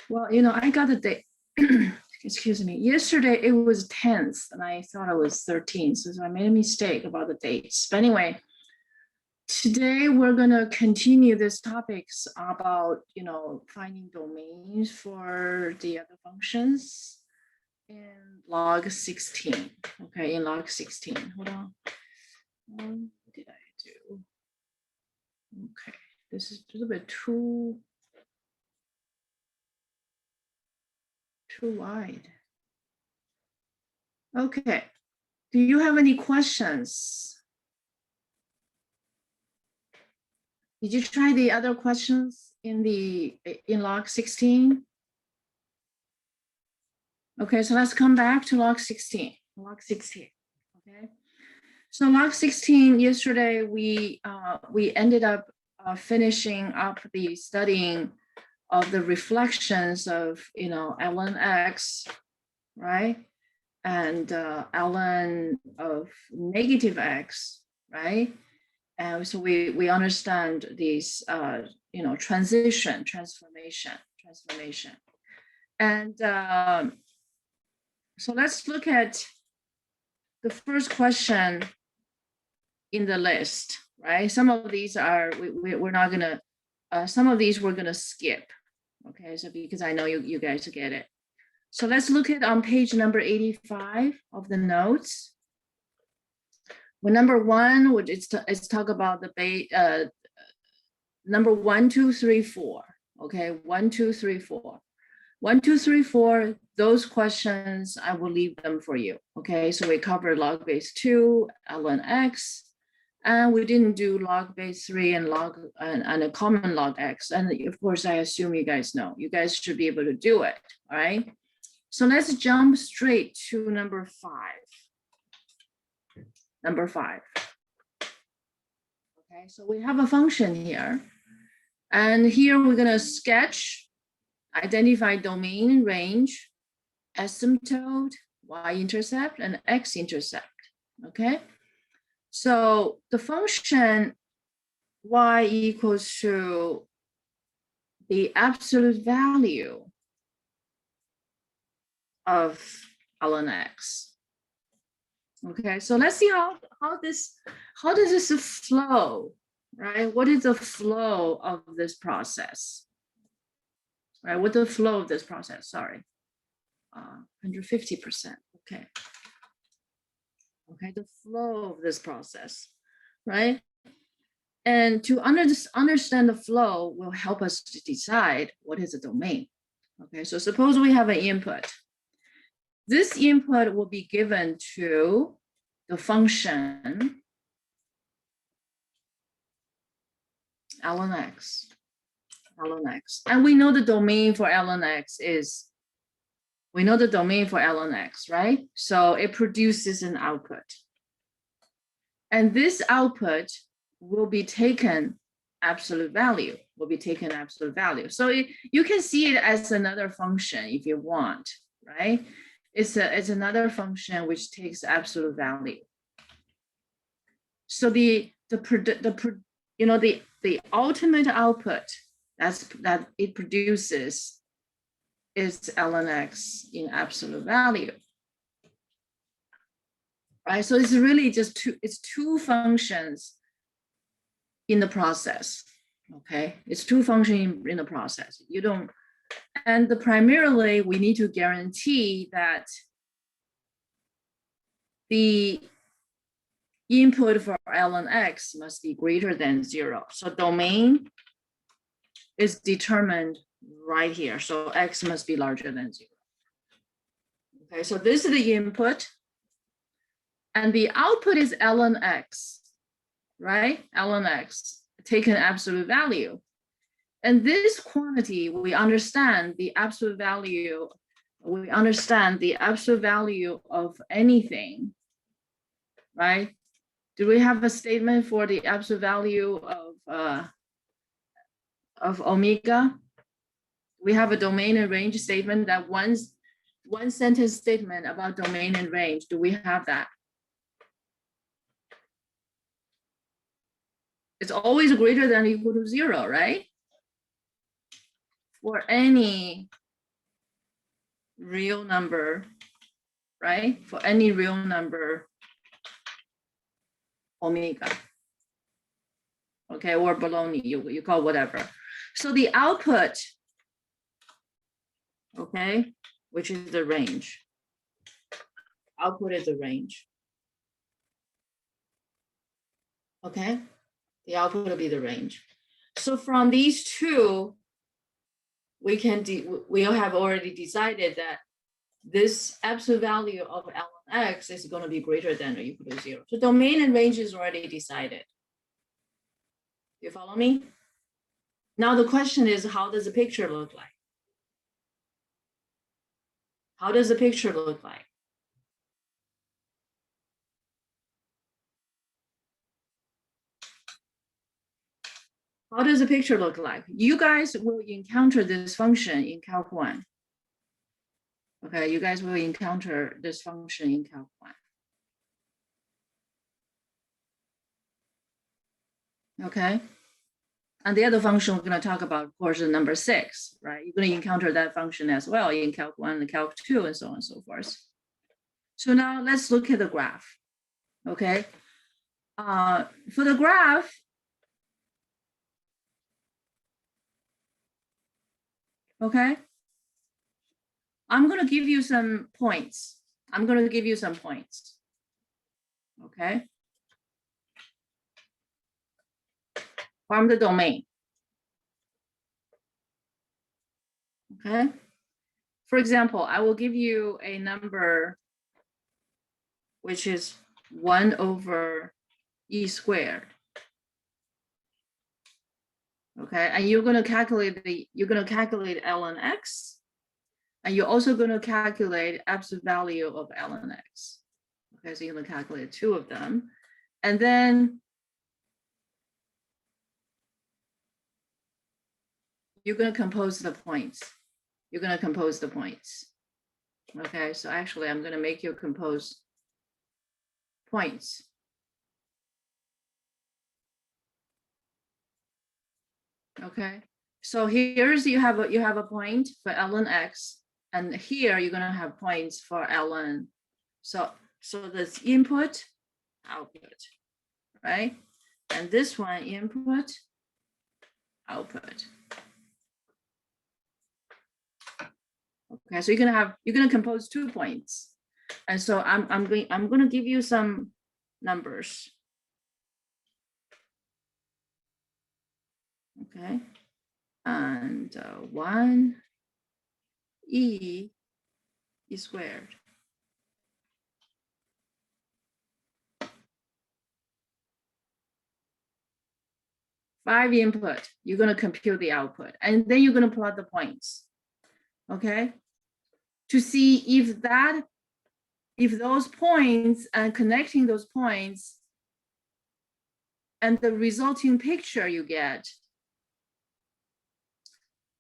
Well, you know, I got the date. Excuse me. Yesterday it was 10th, and I thought it was 13th, so I made a mistake about the dates. But anyway, today we're gonna continue this topics about, you know, finding domains for the other functions in log 16. Okay, in log 16. Hold on. What did I do? Okay, this is a little bit too wide. Okay, do you have any questions? Did you try the other questions in log 16? Okay, so let's come back to log 16. Log 16. Okay. So log 16, yesterday we ended up finishing up the studying of the reflections of, you know, ln x, right? And ln of negative x, right? And so we understand these, you know, transformation. And so let's look at the first question in the list, right? Some of these are, we're not gonna, some of these we're gonna skip, okay? So because I know you guys get it. So let's look at on page number 85 of the notes. Well, number one, which is talk about the number 1, 2, 3, 4. Okay, 1, 2, 3, 4. 1, 2, 3, 4. Those questions I will leave them for you. Okay, so we covered log base 2, ln x, and we didn't do log base 3 and a common log x. And of course, I assume you guys know. You guys should be able to do it. All right. So let's jump straight to number 5. Number 5. Okay, so we have a function here. And here we're going to sketch, identify domain, range, asymptote, y-intercept, and x-intercept. Okay, so the function y equals to the absolute value of ln x. Okay, so let's see how does this flow, right? What is the flow of this process? Right, what the flow of this process? Sorry, 150%. Okay. Okay, the flow of this process, right? And to understand the flow will help us to decide what is a domain. Okay, so suppose we have an input. This input will be given to the function ln x. And we know the domain for ln x is, right? So it produces an output. And this output will be taken absolute value, So you can see it as another function if you want, right? It's another function which takes absolute value. So the ultimate output that it produces is ln x in absolute value. Right, so it's really just two functions in the process. Okay, it's two functions in the process. Primarily we need to guarantee that the input for ln x must be greater than 0. So domain is determined right here. So x must be larger than 0. Okay, so this is the input. And the output is ln x, right? Ln x, taken absolute value. And this quantity, we understand the absolute value of anything, right? Do we have a statement for the absolute value of omega? We have a domain and range statement, that one sentence statement about domain and range. Do we have that? It's always greater than or equal to 0, right? for any real number, right? For any real number, omega. Okay, or baloney, you call whatever. So the output, okay, which is the range. Output is the range. Okay, the output will be the range. So from these two, we have already decided that this absolute value of ln x is going to be greater than or equal to 0. So domain and range is already decided. You follow me? Now the question is, how does the picture look like? How does the picture look like? How does the picture look like? You guys will encounter this function in Calc 1. Okay, you guys will encounter this function in Calc 1. Okay. And the other function we're going to talk about, of course, is number 6, right? You're going to encounter that function as well in Calc 1 and Calc 2 and so on and so forth. So now let's look at the graph. Okay. For the graph, okay, I'm going to give you some points. Okay. From the domain. Okay. For example, I will give you a number which is 1 over e squared. Okay, and you're going to calculate ln x, and you're also going to calculate absolute value of ln x. Okay, so you're going to calculate 2 of them, and then you're going to compose the points. Okay, so actually I'm going to make you compose points. Okay, so here's you have a point for ln x, and here you're going to have points for ln. So this input, output, right? And this one input, output. Okay, so you're gonna compose 2 points, and so I'm going to give you some numbers. Okay, and 1 e squared. Five input, you're going to compute the output, and then you're going to plot the points. Okay, to see if those points and connecting those points and the resulting picture you get,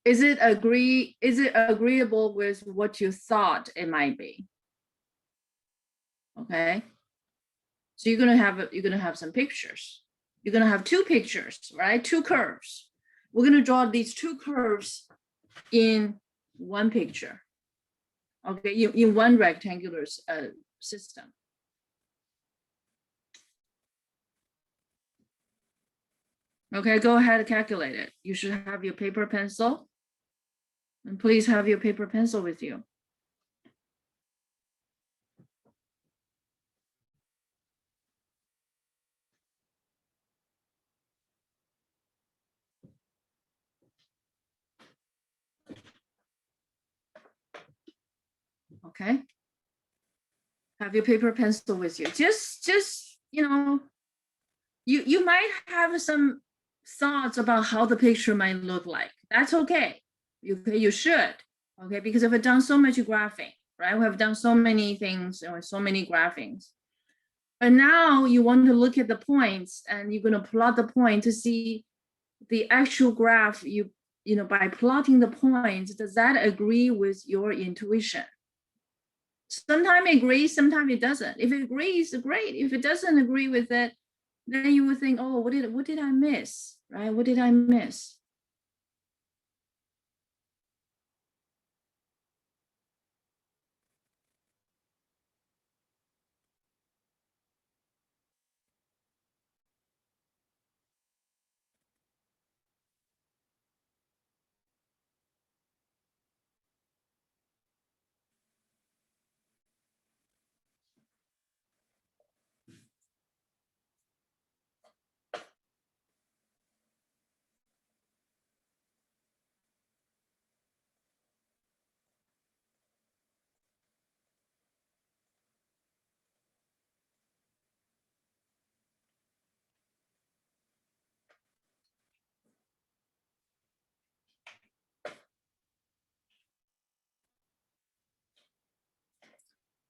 is it agreeable with what you thought it might be? Okay, so you're gonna have some pictures. You're gonna have 2 pictures, right? 2 curves. We're gonna draw these 2 curves in one picture. Okay, in one rectangular system. Okay, go ahead and calculate it. You should have your paper pencil. And please have your paper pencil with you. Okay. Have your paper pencil with you. Just you know, you might have some thoughts about how the picture might look like. That's okay. You should. Okay, because we've done so much graphing, right? We have done so many things and so many graphings. But now you want to look at the points, and you're going to plot the point to see the actual graph. You know, by plotting the points, does that agree with your intuition? Sometimes it agrees, sometimes it doesn't. If it agrees, great. If it doesn't agree with it, then you would think, oh, what did I miss, right? What did I miss? Okay, so you're going to have your paper pencil with you. Just you know, you might have some thoughts about how the picture might look like. That's okay. You should. Okay, because we've done so much graphing, right? We have done so many things and so many graphings. But now you want to look at the points, and you're going to plot the points to see the actual graph. You know, by plotting the points, does that agree with your intuition? Sometimes it agrees, sometimes it doesn't. If it agrees, great. If it doesn't agree with it, then you would think, oh, what did I miss, right? What did I miss?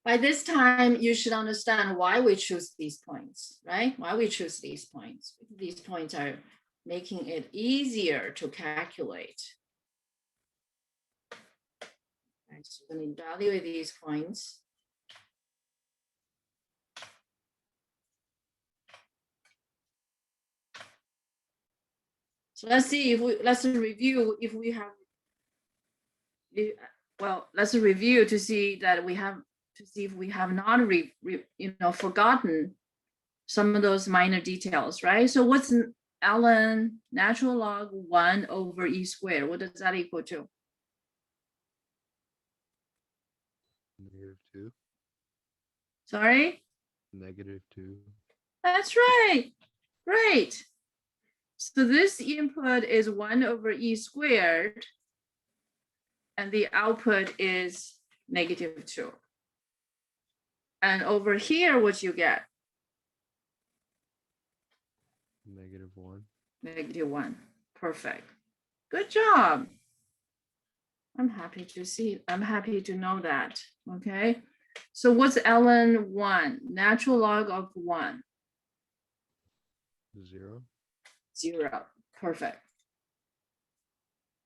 By this time, you should understand why we choose these points, right? Why we choose these points. These points are making it easier to calculate. Right, so we're going to evaluate these points. So let's see if let's review if we have, let's review to see that we have, to see if we have not forgotten some of those minor details, right? So what's ln natural log 1 over e squared? What does that equal to? -2. Sorry? -2. That's right. Great. So this input is 1 over e squared, and the output is -2. And over here, what you get? -1. -1. Perfect. Good job. I'm happy to see, I'm happy to know that. Okay. So what's ln 1? Natural log of 1? 0. 0. Perfect.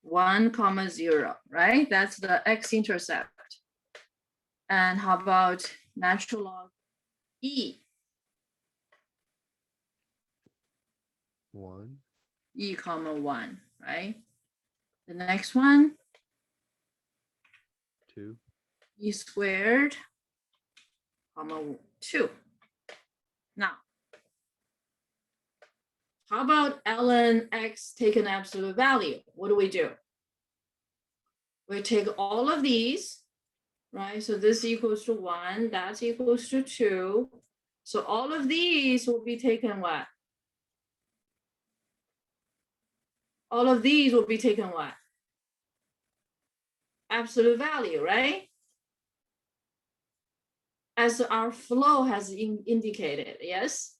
1, 0, right? That's the x-intercept. And how about natural log e? 1. E, 1, right? The next one, 2. e squared, 2. Now, how about ln x take an absolute value? What do? We take all of these, right? So this equals to 1, that's equals to 2. So all of these will be taken what? All of these will be taken what? Absolute value, right? As our flow has indicated, yes?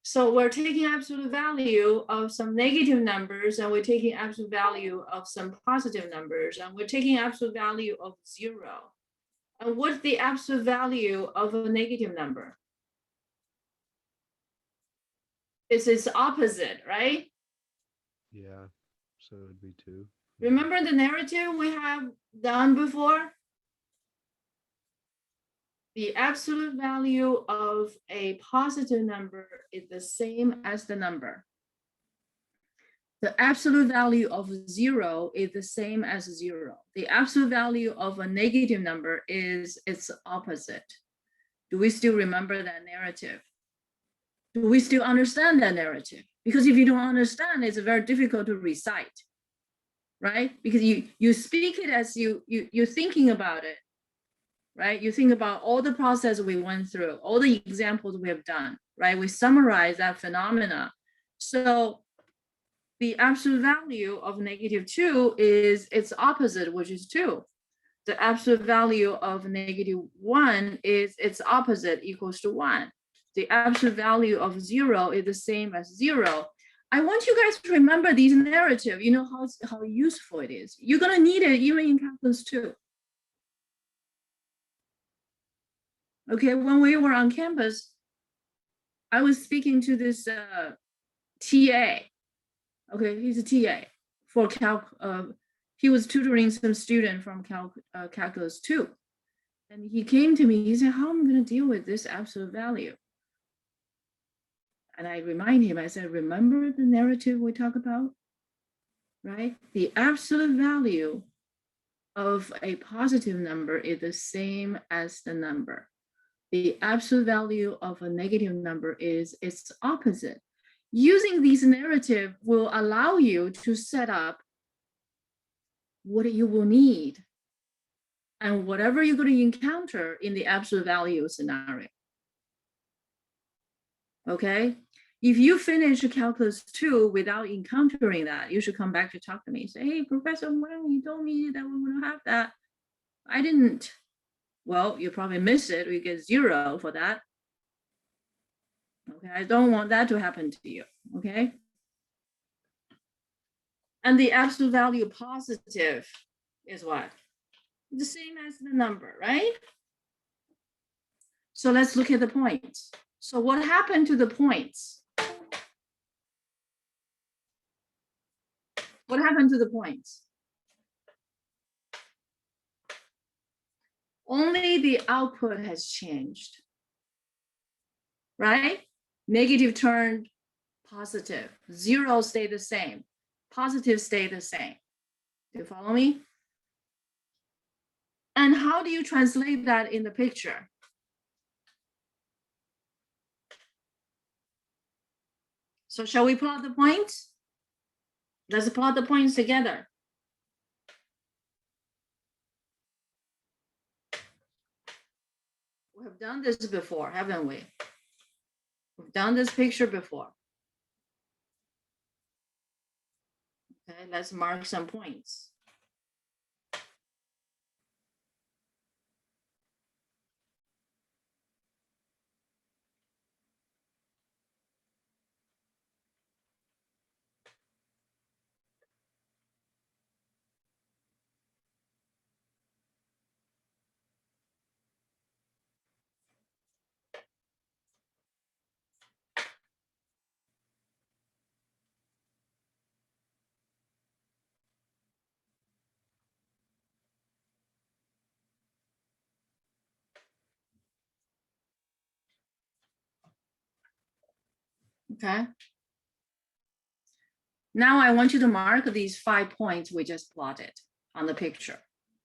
So we're taking absolute value of some negative numbers, and we're taking absolute value of some positive numbers, and we're taking absolute value of 0. And what's the absolute value of a negative number? It's its opposite, right? Yeah. So it'd be 2. Remember the narrative we have done before? The absolute value of a positive number is the same as the number. The absolute value of 0 is the same as 0. The absolute value of a negative number is its opposite. Do we still remember that narrative? Do we still understand that narrative? Because if you don't understand, it's very difficult to recite, right? Because you speak it as you're thinking about it, right? You think about all the process we went through, all the examples we have done, right? We summarize that phenomena. So the absolute value of -2 is its opposite, which is 2. The absolute value of -1 is its opposite, equals to 1. The absolute value of 0 is the same as 0. I want you guys to remember these narratives. You know how useful it is. You're going to need it even in calculus 2. Okay, when we were on campus, I was speaking to this TA. Okay, he's a TA for he was tutoring some student from calculus 2. And he came to me, he said, how am I going to deal with this absolute value? And I remind him, I said, remember the narrative we talked about, right? The absolute value of a positive number is the same as the number. The absolute value of a negative number is its opposite. Using these narrative will allow you to set up what you will need and whatever you're going to encounter in the absolute value scenario. Okay, if you finish calculus 2 without encountering that, you should come back to talk to me. Say, hey, Professor, when you told me that we want to have that, I didn't. Well, you probably miss it. You get 0 for that. Okay, I don't want that to happen to you. Okay. And the absolute value positive is what? The same as the number, right? So let's look at the points. So what happened to the points? What happened to the points? Only the output has changed, right? Negative turned positive, zero stay the same, positive stay the same. Do you follow me? And how do you translate that in the picture? So shall we plot the points? Let's plot the points together. We have done this before, haven't we? We've done this picture before. Okay, let's mark some points. Okay. Now I want you to mark these 5 points we just plotted on the picture.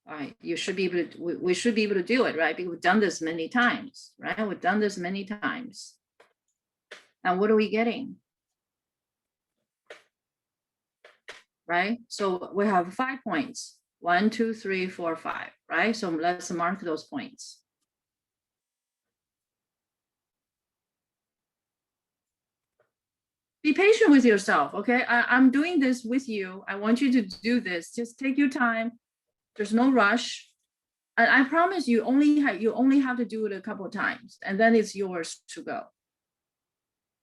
All right, you should be able to, we should be able to do it, right? Because we've done this many times, right? We've done this many times. And what are we getting? Right? So we have 5 points. 1, 2, 3, 4, 5, right? So let's mark those points. Be patient with yourself, okay? I'm doing this with you. I want you to do this. Just take your time. There's no rush. And I promise you only have to do it a couple of times and then it's yours to go.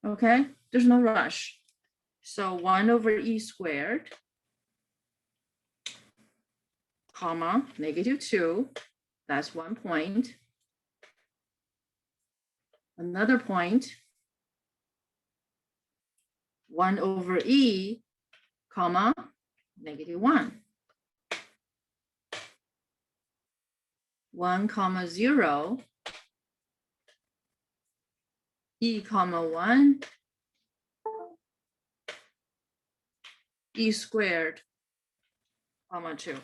Okay, there's no rush. So 1 over e squared, comma, -2, that's 1 point. Another point, 1 over e, comma, -1. 1 comma 0, e comma 1, e squared, comma 2.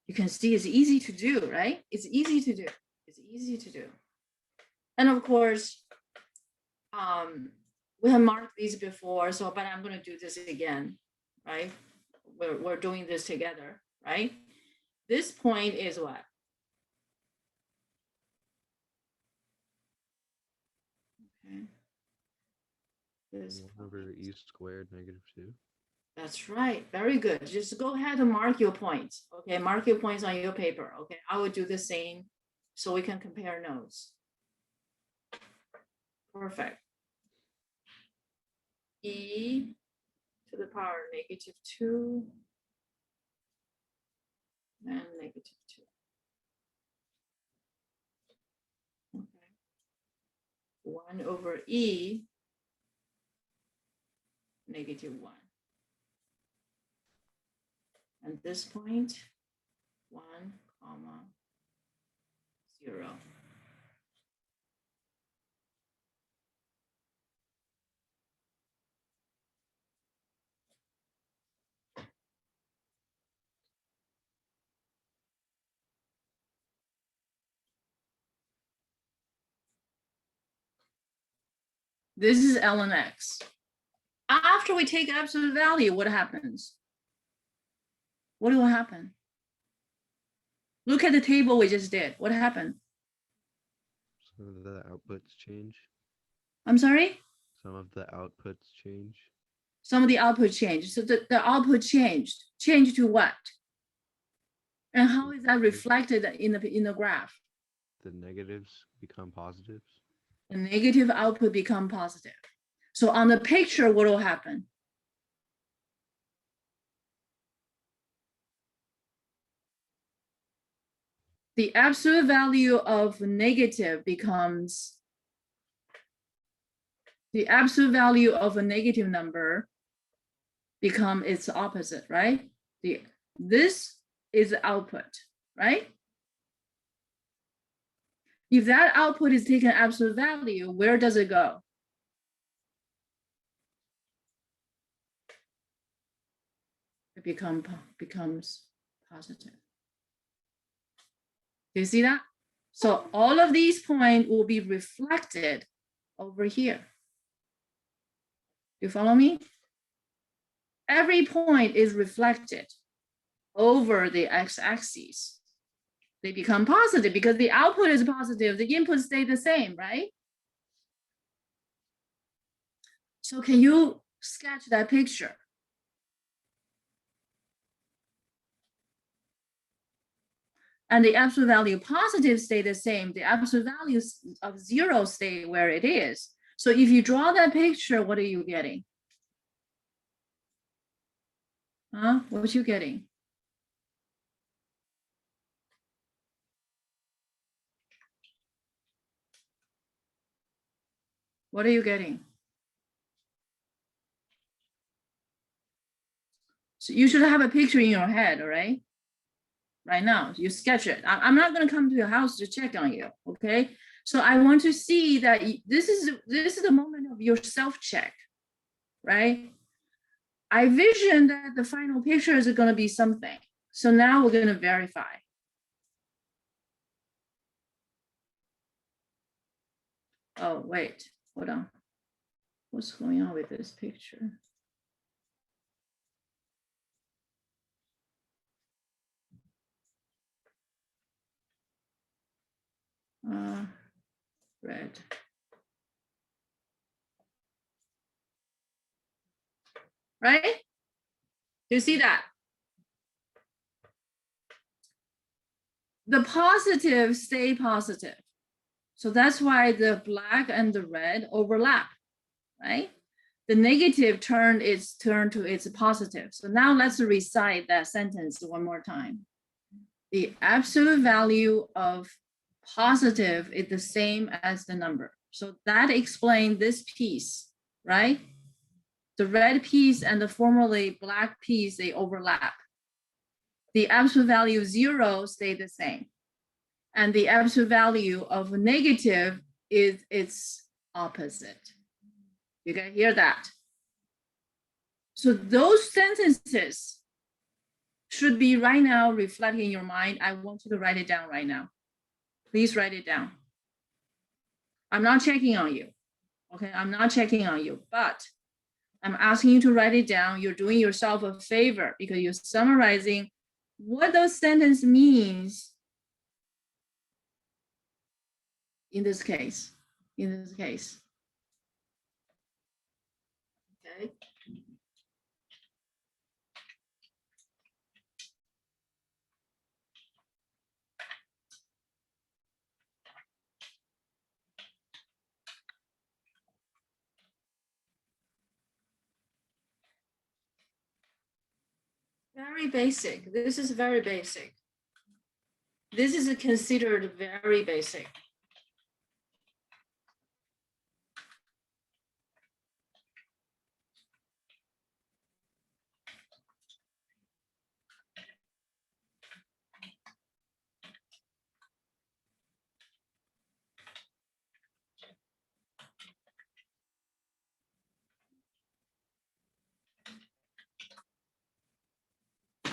You can see it's easy to do, right? It's easy to do. It's easy to do. And of course, we have marked these before, so but I'm going to do this again, right? We're doing this together, right? This point is what? Okay. This 1 over e squared -2. That's right. Very good. Just go ahead and mark your points. Okay, mark your points on your paper. Okay, I will do the same so we can compare notes. Perfect. E to the power -2 and -2. Okay. 1 over e, -1. And this point, 1 comma 0. This is ln x. After we take absolute value, what happens? What will happen? Look at the table we just did. What happened? Some of the outputs change. I'm sorry? Some of the outputs change. Some of the output changed. So the output changed. Changed to what? And how is that reflected in the graph? The negatives become positives. The negative output become positive. So on the picture, what will happen? the absolute value of negative becomes, the absolute value of a negative number become its opposite, right? This is the output, right? If that output is taken absolute value, where does it go? It becomes positive. Do you see that? So all of these points will be reflected over here. You follow me? Every point is reflected over the x-axis. They become positive because the output is positive, the input stay the same, right? So can you sketch that picture? And the absolute value positive stay the same. The absolute value of 0 stay where it is. So if you draw that picture, what are you getting? Huh? What you getting? What are you getting? So you should have a picture in your head, all right? Right now, you sketch it. I'm not going to come to your house to check on you, okay? So I want to see that this is the moment of your self-check, right? I vision that the final picture is going to be something. So now we're going to verify. Oh, wait, hold on. What's going on with this picture? Red. Right? Do you see that? The positive stay positive. So that's why the black and the red overlap, right? The negative turn to its positive. So now let's recite that sentence one more time. The absolute value of positive is the same as the number. So that explains this piece, right? The red piece and the formerly black piece, they overlap. The absolute value of 0 stay the same. And the absolute value of negative is its opposite. You can hear that. So those sentences should be right now reflecting in your mind. I want you to write it down right now. Please write it down. I'm not checking on you. Okay, I'm not checking on you, but I'm asking you to write it down. You're doing yourself a favor because you're summarizing what those sentences means in this case. Okay. Very basic. This is very basic. This is considered very basic.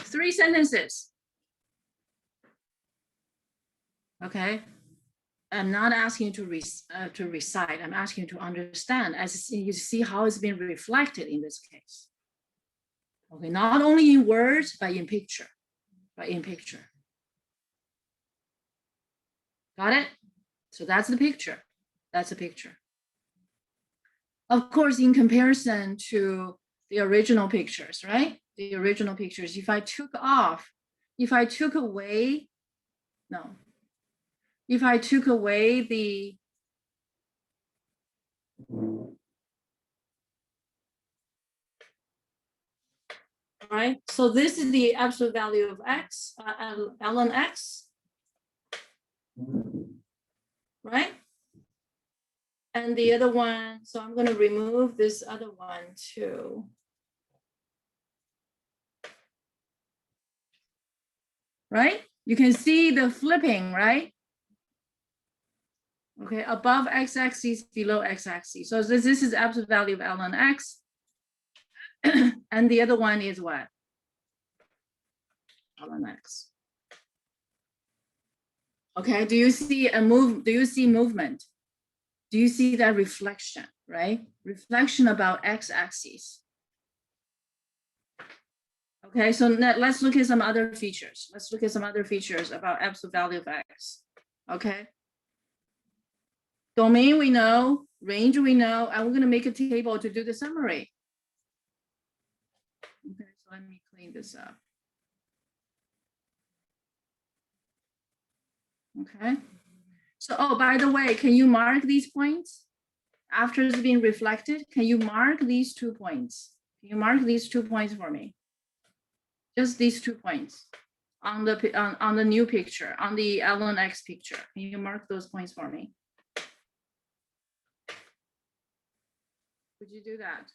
Three sentences. Okay. I'm not asking you to recite. I'm asking you to understand as you see how it's been reflected in this case. Okay, not only in words, but in picture. Got it? So that's the picture. That's the picture. Of course, in comparison to the original pictures, right? The original pictures, if I took away the right, so this is the absolute value of x, ln x. right? And the other one, so I'm going to remove this other one too. Right? You can see the flipping, right? Okay, above x-axis, below x-axis. So this is absolute value of ln x. And the other one is what? Ln x. Okay, do you see a move? Do you see movement? Do you see that reflection, right? Reflection about x-axis. Okay, so let's look at some other features. Let's look at some other features about absolute value of x. Okay. Domain we know, range we know, and we're going to make a table to do the summary. Okay, so let me clean this up. Okay. So, oh, by the way, can you mark these points? After it's being reflected, can you mark these 2 points? Can you mark these 2 points for me? Just these 2 points on the new picture, on the ln x picture. Can you mark those points for me? Would you do that?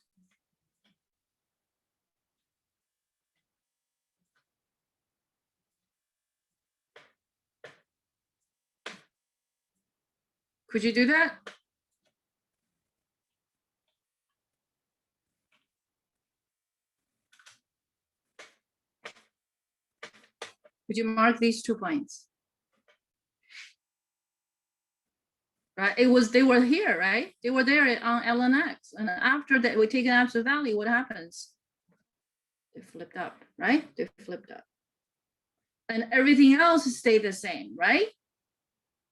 Could you do that? Could you mark these 2 points? Right, they were here, right? They were there on ln x, and after that we take an absolute value, what happens? They flipped up, right? They flipped up. And everything else stayed the same, right?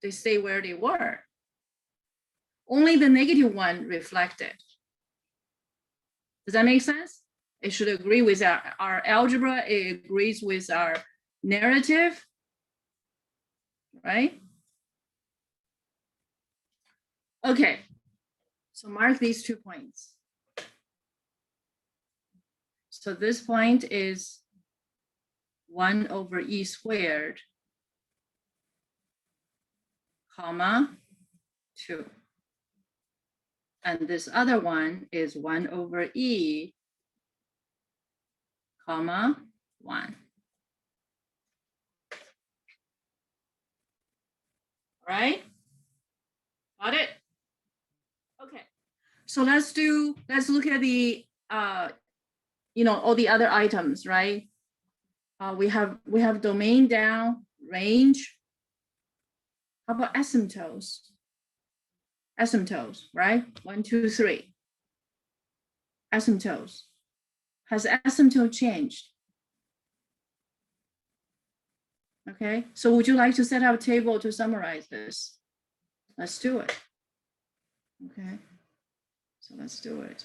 They stay where they were. Only the negative one reflected. Does that make sense? It should agree with our algebra. It agrees with our narrative, right? Okay, so mark these 2 points. So this point is 1 over e squared, comma, 2. And this other one is 1 over e, comma, 1. All right? Got it? Okay. So let's look at the, all the other items, right? We have domain down, range. How about asymptotes? Asymptotes, right? 1, 2, 3. Asymptotes. Has asymptote changed? Okay, so would you like to set up a table to summarize this? Let's do it. Okay, so let's do it.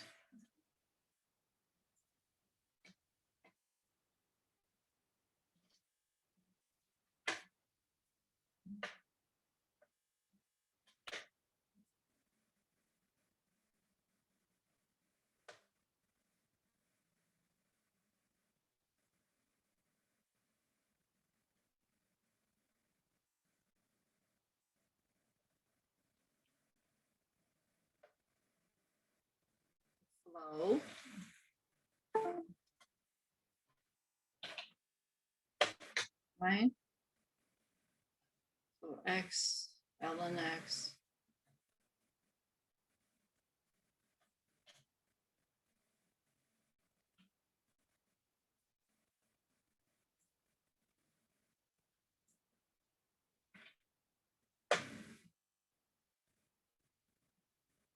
Flow. Right? So x, ln x.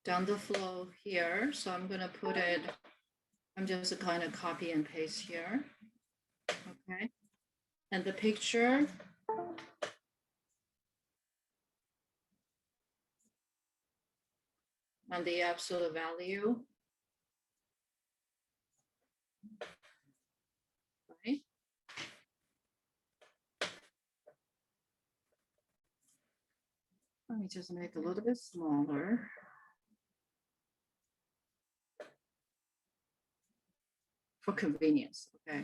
Down the flow here. So I'm going to put it, I'm just kind of copy and paste here. Okay. And the picture. And the absolute value. Right. Let me just make it a little bit smaller. For convenience, okay.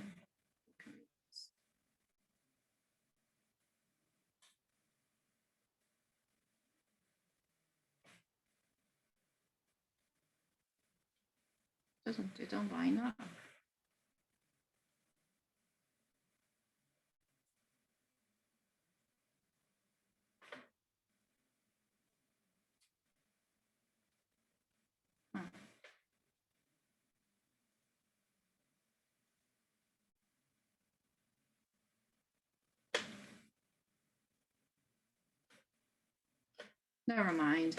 They don't line up. Never mind.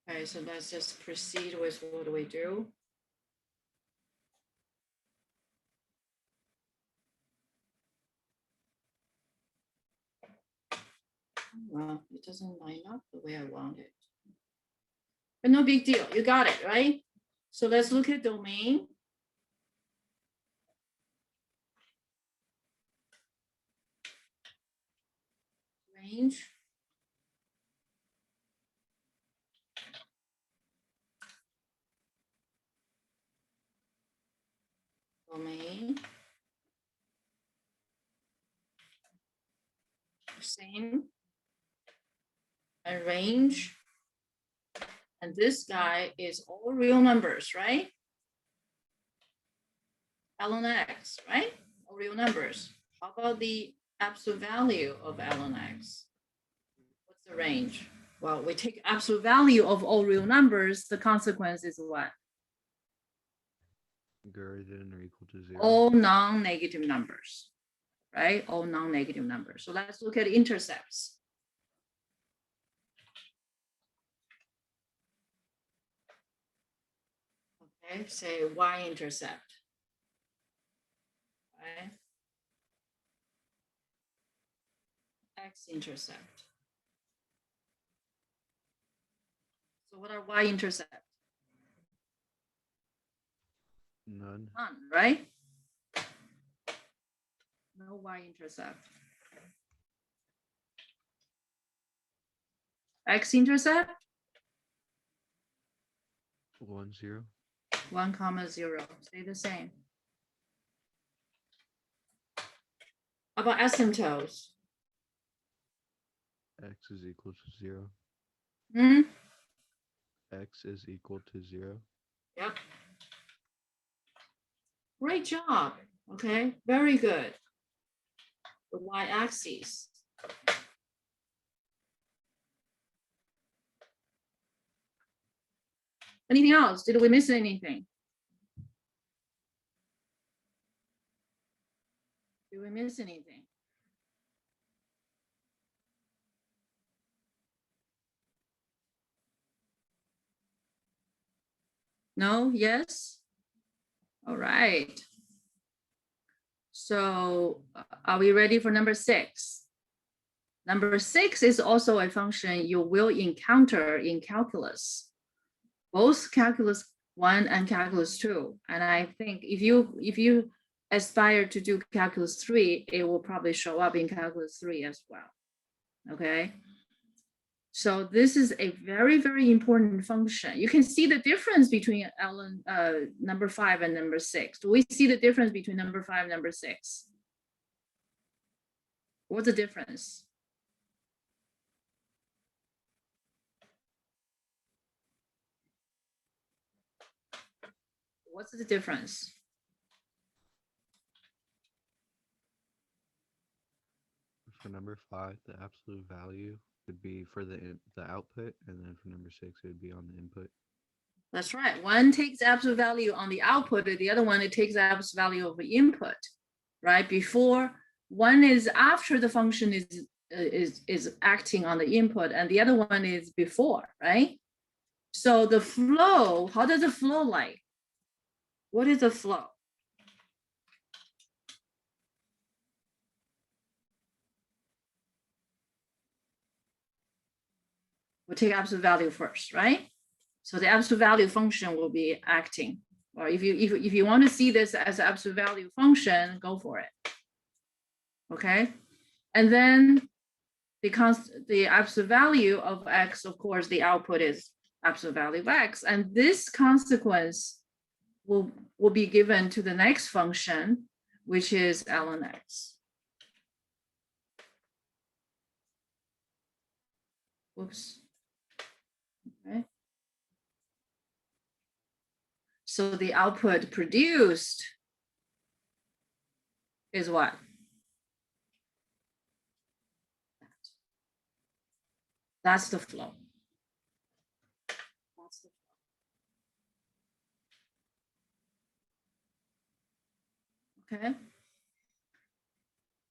Okay, so let's just proceed with what we do. Well, it doesn't line up the way I want it. But no big deal. You got it, right? So let's look at domain. Range. Domain. Same. And range. And this guy is all real numbers, right? ln x, right? All real numbers. How about the absolute value of ln x? What's the range? Well, we take absolute value of all real numbers. The consequence is what? Greater than or equal to 0. All non-negative numbers, right? All non-negative numbers. So let's look at intercepts. Okay, say y-intercept. Okay. X-intercept. So what are y-intercept? None. None, right? No y-intercept. X-intercept? 1, 0. 1, 0. Stay the same. How about asymptotes? X is equal to 0. Hmm? X is equal to 0. Yep. Great job. Okay, very good. The y-axis. Anything else? Did we miss anything? Did we miss anything? No? Yes? All right. So are we ready for number 6? Number 6 is also a function you will encounter in calculus, both calculus 1 and calculus 2. And I think if you aspire to do calculus 3, it will probably show up in calculus 3 as well. Okay. So this is a very, very important function. You can see the difference between number 5 and number 6. Do we see the difference between number 5 and number 6? What's the difference? What's the difference? For number 5, the absolute value would be for the output, and then for number 6, it would be on the input. That's right. One takes absolute value on the output, the other one, it takes absolute value of the input, right? Before, one is after the function is acting on the input, and the other one is before, right? So the flow, how does it flow like? What is the flow? We'll take absolute value first, right? So the absolute value function will be acting. Or if you want to see this as an absolute value function, go for it. Okay, and then because the absolute value of x, of course, the output is absolute value of x, and this consequence will be given to the next function, which is ln x. Whoops. Okay. So the output produced is what? That's the flow. That's the flow. Okay.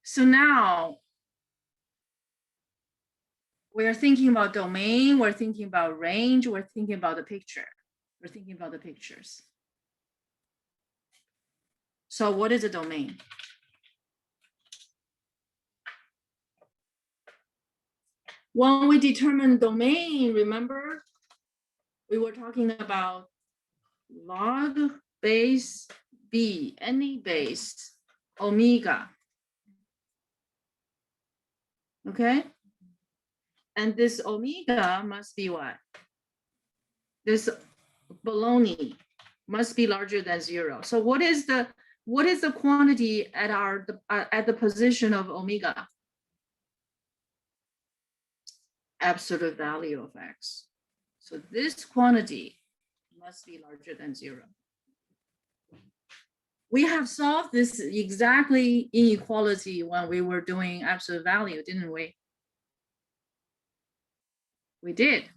So now we're thinking about domain, we're thinking about range, we're thinking about the picture. We're thinking about the pictures. So what is a domain? When we determine domain, remember, we were talking about log base B, any base, omega. Okay? And this omega must be what? This baloney must be larger than 0. So what is the quantity at the position of omega? Absolute value of x. So this quantity must be larger than 0. We have solved this exactly inequality when we were doing absolute value, didn't we? We did.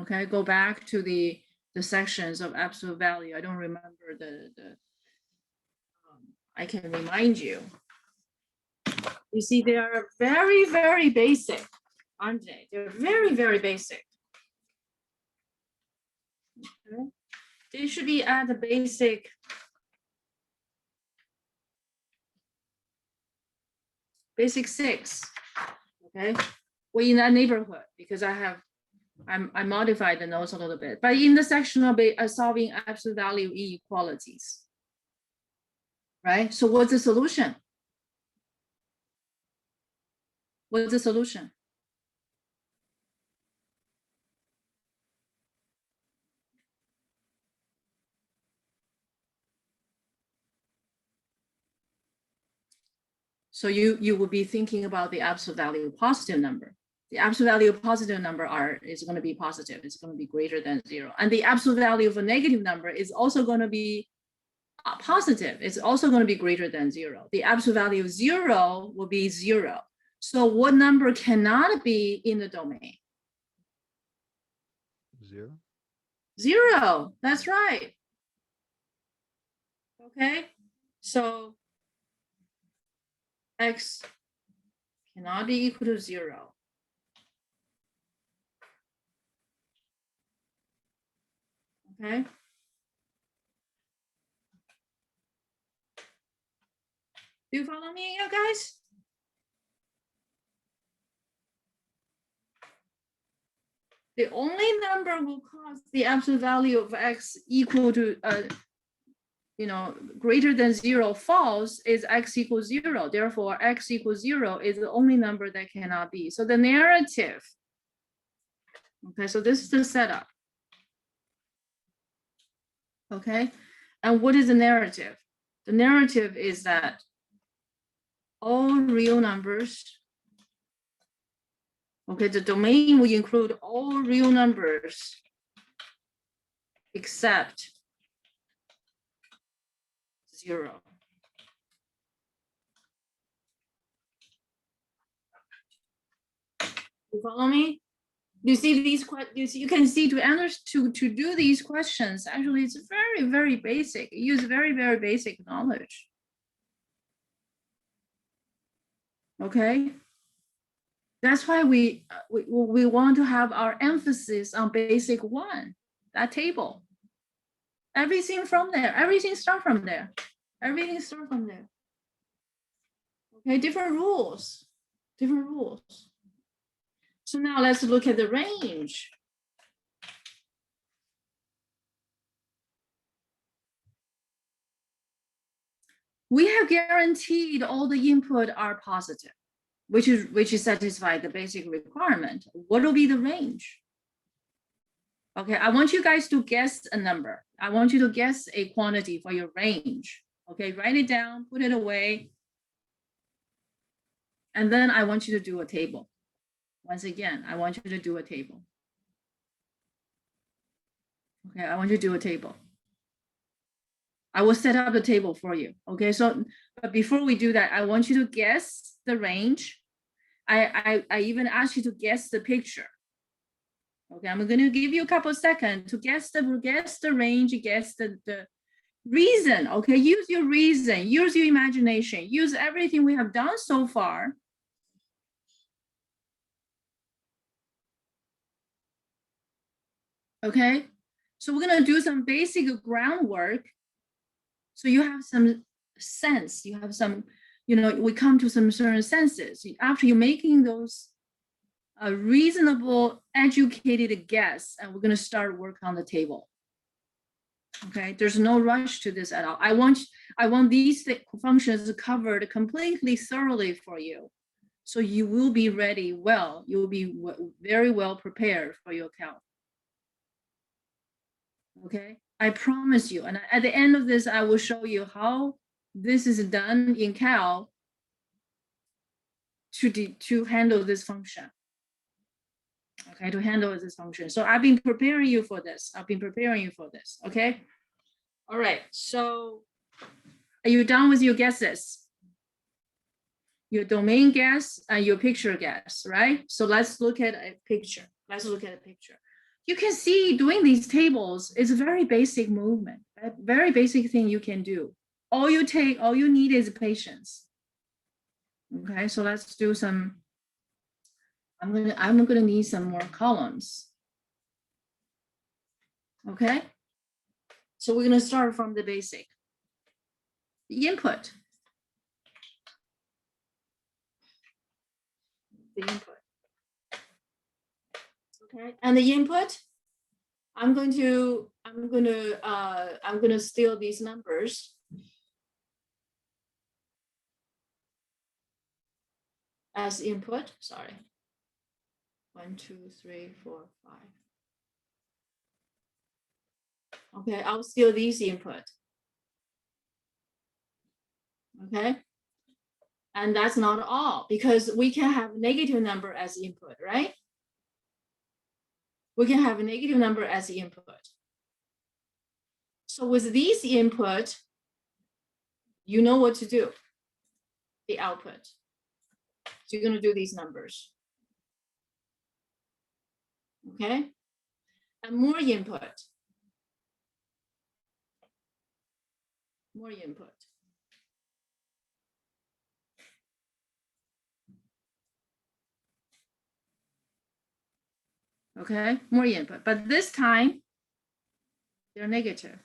Okay, go back to the sections of absolute value. I don't remember I can remind you. You see, they are very, very basic, aren't they? They're very, very basic. Okay. They should be at the basic basic 6. Okay, we're in that neighborhood because I modified the notes a little bit, but in the section of solving absolute value inequalities, right? So what's the solution? What's the solution? So you would be thinking about the absolute value positive number. The absolute value of positive number is going to be positive. It's going to be greater than 0. And the absolute value of a negative number is also going to be positive. It's also going to be greater than 0. The absolute value of 0 will be 0. So what number cannot be in the domain? 0. 0. That's right. Okay. So x cannot be equal to 0. Okay. Do you follow me, you guys? The only number will cause the absolute value of x equal to, greater than 0 false is x equals 0. Therefore, x equals 0 is the only number that cannot be. So the narrative, okay, so this is the setup. Okay, and what is the narrative? The narrative is that all real numbers, okay, the domain will include all real numbers except 0. You follow me? You see these questions, you can see to do these questions, actually it's very, very basic. Use very, very basic knowledge. Okay. That's why we want to have our emphasis on basic 1, that table. Everything from there, everything start from there. Everything start from there. Okay, different rules. Different rules. So now let's look at the range. We have guaranteed all the input are positive, which is satisfy the basic requirement. What will be the range? Okay, I want you guys to guess a number. I want you to guess a quantity for your range. Okay, write it down, put it away. And then I want you to do a table. Once again, I want you to do a table. Okay, I want you to do a table. I will set up the table for you. Okay, so but before we do that, I want you to guess the range. I even ask you to guess the picture. Okay, I'm going to give you a couple of seconds to guess the range, guess the reason. Okay, use your reason, use your imagination, use everything we have done so far. Okay, so we're going to do some basic groundwork. So you have some sense, you have some, we come to some certain senses. After you're making those reasonable, educated guess, and we're going to start work on the table. Okay, there's no rush to this at all. I want these functions covered completely thoroughly for you. So you will be ready well. You'll be very well prepared for your calc. Okay, I promise you. And at the end of this, I will show you how this is done in calc to handle this function. Okay, to handle this function. So I've been preparing you for this. Okay. All right. So are you done with your guesses? Your domain guess and your picture guess, right? So let's look at a picture. You can see doing these tables is a very basic movement, a very basic thing you can do. All you need is patience. Okay, so let's do some. I'm gonna need some more columns. Okay, so we're gonna start from the basic. The input. Okay, and the input, I'm gonna steal these numbers as input. Sorry. 1, 2, 3, 4, 5. Okay, I'll steal these input. Okay, and that's not all, because we can have negative number as input, right? We can have a negative number as input. So with these input, you know what to do. The output. So you're going to do these numbers. Okay, and more input. Okay, more input, but this time they're negative.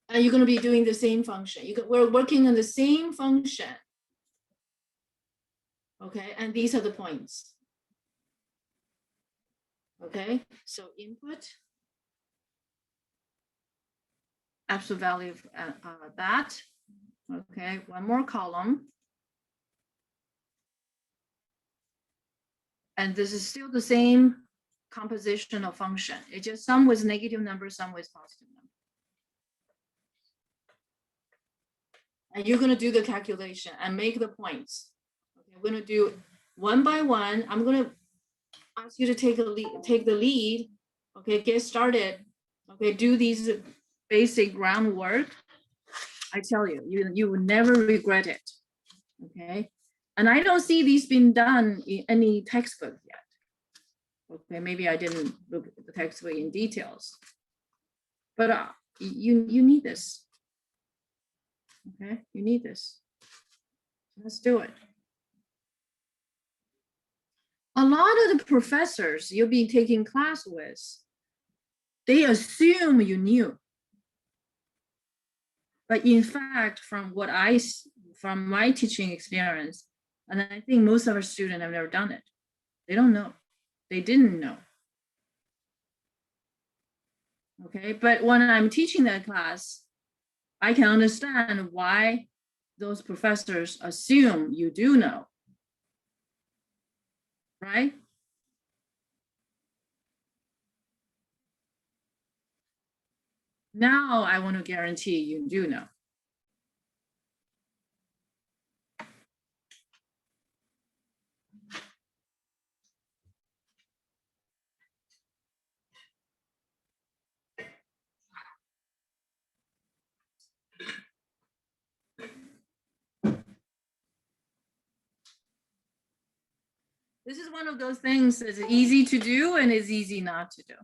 And you're going to be doing the same function. We're working on the same function. Okay, and these are the points. Okay, so input, absolute value of that. Okay, one more column. And this is still the same composition of function. It's just some with negative numbers, some with positive numbers. And you're going to do the calculation and make the points. Okay, we're going to do one by one. I'm going to ask you to take the lead. Okay, get started. Okay, do these basic groundwork. I tell you, you will never regret it. Okay, and I don't see these being done in any textbook yet. Okay, maybe I didn't look at the textbook in details, but you need this. Okay, you need this. Let's do it. A lot of the professors you'll be taking class with, they assume you knew. But in fact, from my teaching experience, and I think most of our students have never done it, they don't know. They didn't know. Okay, but when I'm teaching that class, I can understand why those professors assume you do know. Right? Now I want to guarantee you do know. one of those things that's easy to do and is easy not to do.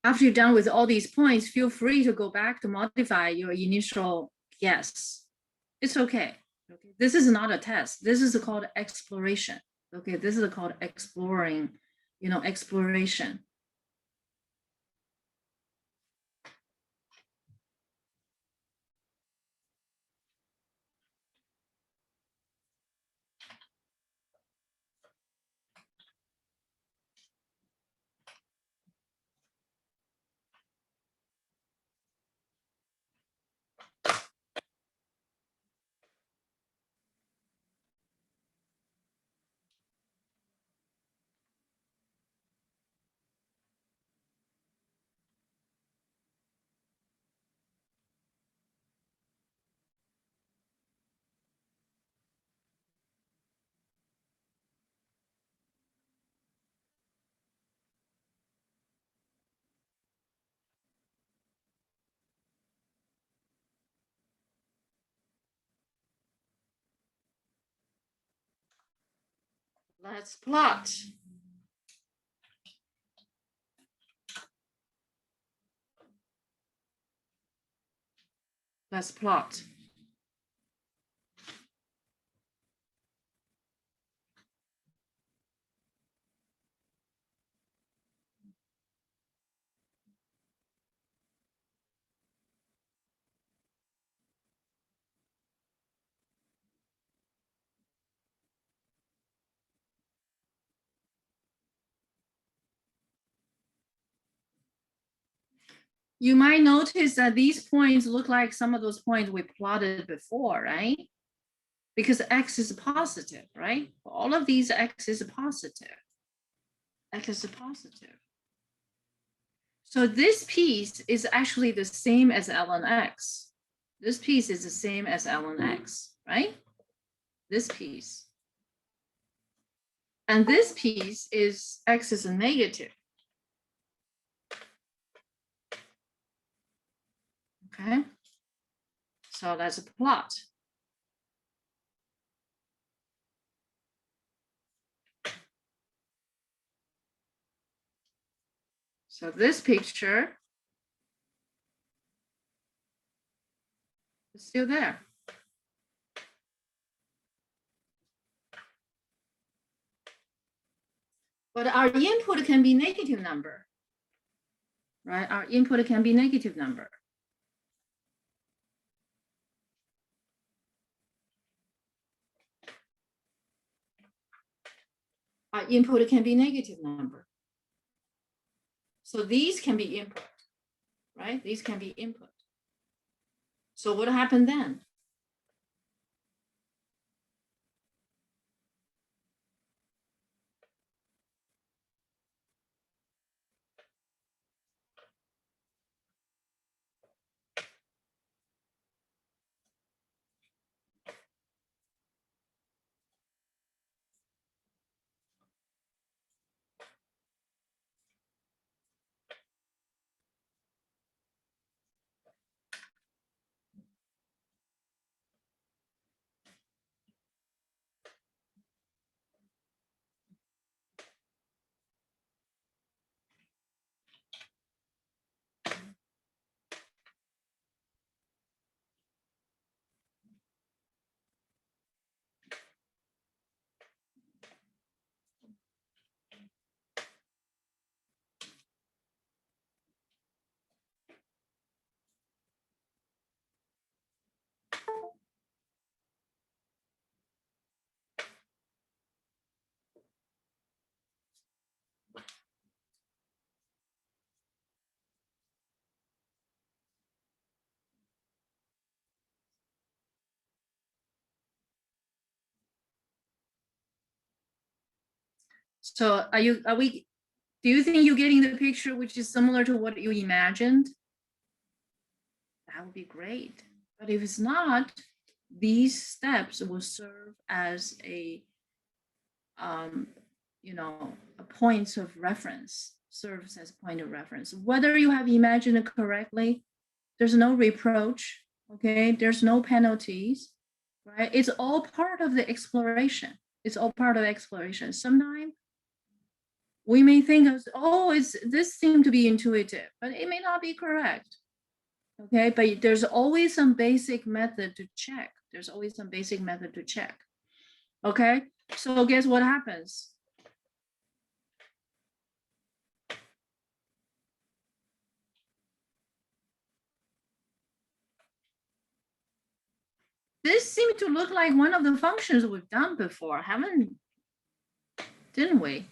After you're done with all these points, feel free to go back to modify your initial guess. It's okay. Okay, this is not a test. This is called exploration. Okay, this is called exploring, exploration. Let's plot. Let's plot. You might notice that these points look like some of those points we plotted before, right? Because x is positive, right? All of these x is positive. X is positive. So this piece is actually the same as ln x. This piece is the same as ln x, right? This piece. And this piece is x is a negative. Okay, so that's a plot. So this picture is still there. But our input can be negative number, right? Our input can be negative number. our input can be negative number. So these can be input, right? These can be input. So what happened then? So do you think you're getting the picture which is similar to what you imagined? That would be great. But if it's not, these steps will serve as a, a point of reference, serves as a point of reference. Whether you have imagined it correctly, there's no reproach, okay? There's no penalties, right? It's all part of the exploration. It's all part of exploration. Sometimes we may think of, oh, this seemed to be intuitive, but it may not be correct. Okay, but there's always some basic method to check. There's always some basic method to check. Okay, so guess what happens? This seemed to look like one of the functions we've done before, didn't we?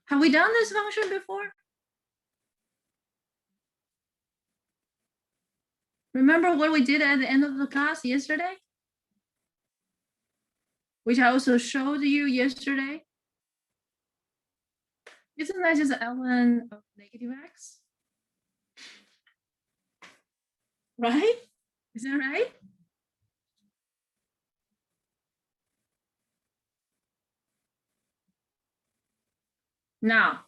Have we done this function before? Remember what we did at the end of the class yesterday? Which I also showed you yesterday. Isn't that just ln of negative x? Right? Is that right? Now,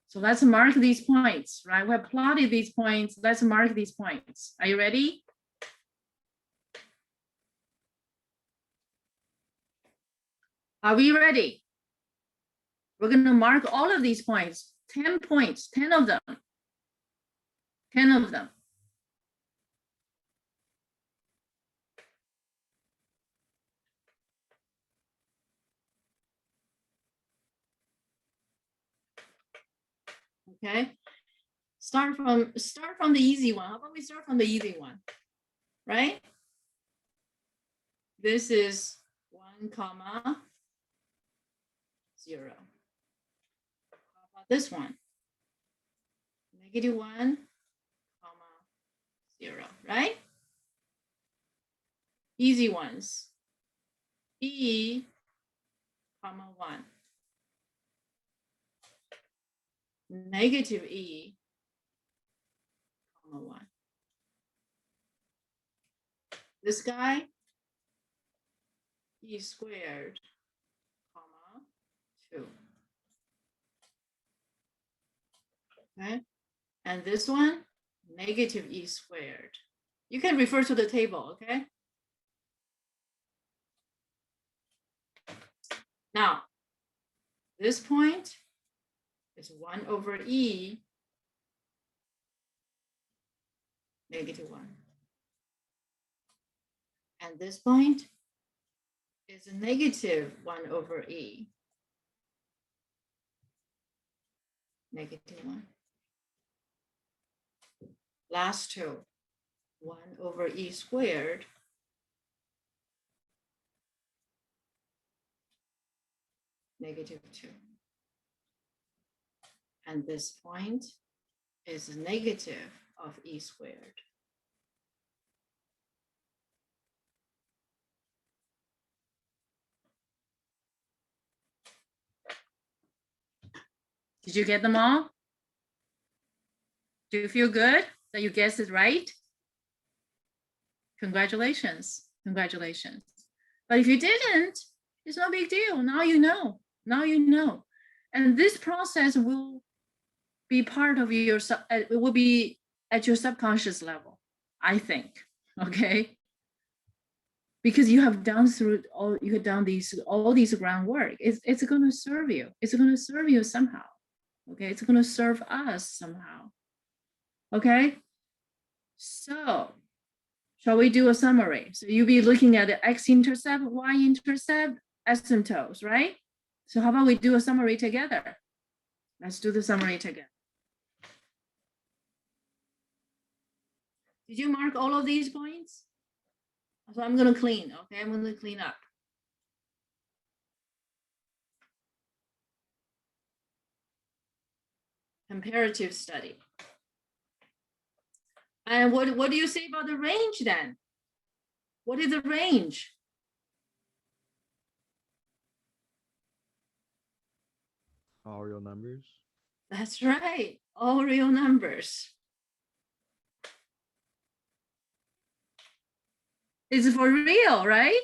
so let's mark these points, right? We have plotted these points. Let's mark these points. Are you ready? Are we ready? We're going to mark all of these points, 10 points, 10 of them. 10 of them. Okay. Start from the easy one. How about we start from the easy one? Right? This is 1, comma 0. How about this one? -1, comma 0, right? Easy ones. E, comma 1. Negative E, comma 1. This guy, E squared, comma 2. Okay, and this one, negative E squared. You can refer to the table, okay? Now, this point is 1 over E, -1. And this point is a -1 over E, -1. Last 2, 1 over E squared, -2. And this point is negative of e squared. Did you get them all? Do you feel good that you guessed it right? Congratulations, congratulations. But if you didn't, it's no big deal. Now you know, now you know. And this process will be part of your, it will be at your subconscious level, I think, okay? Because you have done through all, you have done all these groundwork. It's gonna serve you. It's gonna serve you somehow, okay? It's gonna serve us somehow, okay? So, shall we do a summary? So you'll be looking at the x-intercept, y-intercept, asymptotes, right? So how about we do a summary together? Let's do the summary together. Did you mark all of these points? So I'm gonna clean, okay? I'm gonna clean up. Comparative study. And what do you say about the range then? What is the range? All real numbers. That's right, all real numbers. It's for real, right?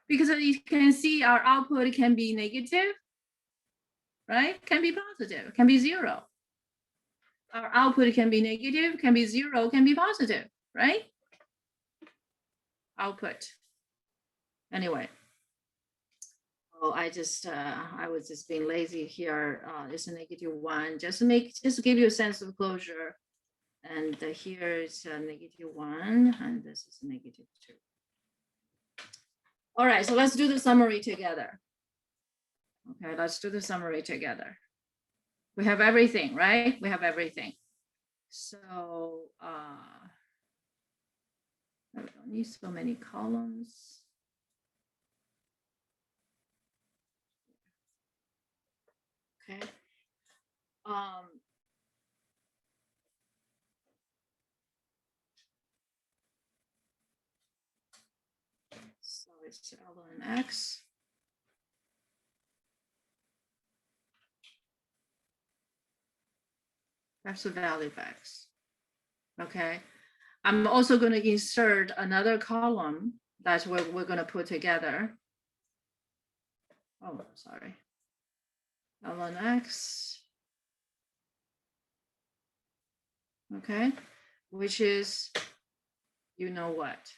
Because you can see our output can be negative, right? Can be positive, can be 0. Our output can be negative, can be 0, can be positive, right? Output. Anyway. Oh, I was just being lazy here. It's a -1. Just give you a sense of closure. And here is a -1, and this is -2. All right, so let's do the summary together. Okay, let's do the summary together. We have everything, right? We have everything. So I don't need so many columns. Okay. So it's ln x. That's the value of x. Okay. I'm also going to insert another column that's what we're going to put together. Oh, sorry. ln x. Okay. Which is, you know what,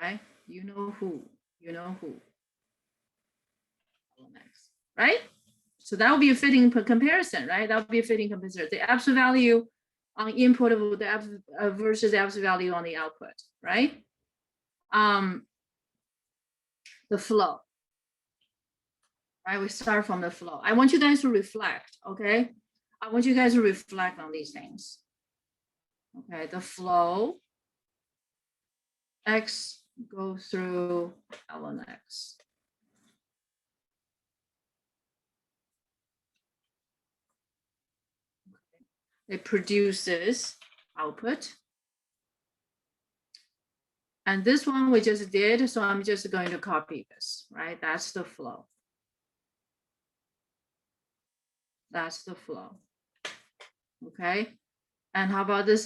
right? You know who, ln x, right? So that would be a fitting comparison, right? That would be a fitting comparison. The absolute value on input of the versus the absolute value on the output, right? The flow, right? We start from the flow. I want you guys to reflect, okay? I want you guys to reflect on these things. Okay, the flow, x go through ln x. It produces output. And this one we just did, so I'm just going to copy this, right? That's the flow. That's the flow. Okay. And how about this?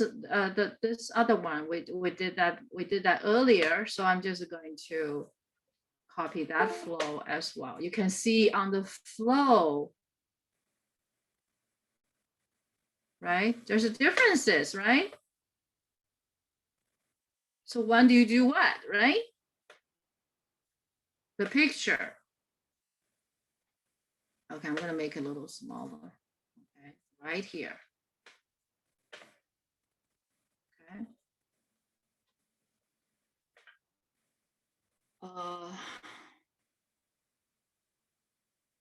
This other one we did that earlier. So I'm just going to copy that flow as well. You can see on the flow, right? There's differences, right? So when do you do what, right? The picture. Okay, I'm gonna make it a little smaller. Okay, right here. Okay.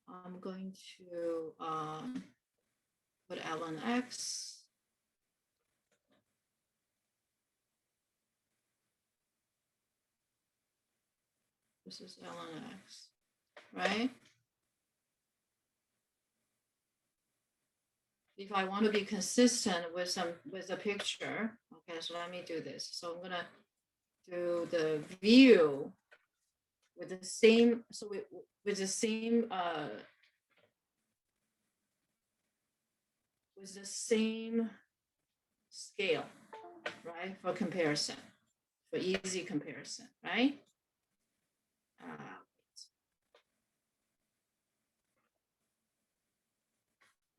I'm going to put ln x. This is ln x, right? if I want to be consistent with a picture, okay, so let me do this. So I'm gonna do the view with the same, so with the same scale, right, for comparison, for easy comparison, right?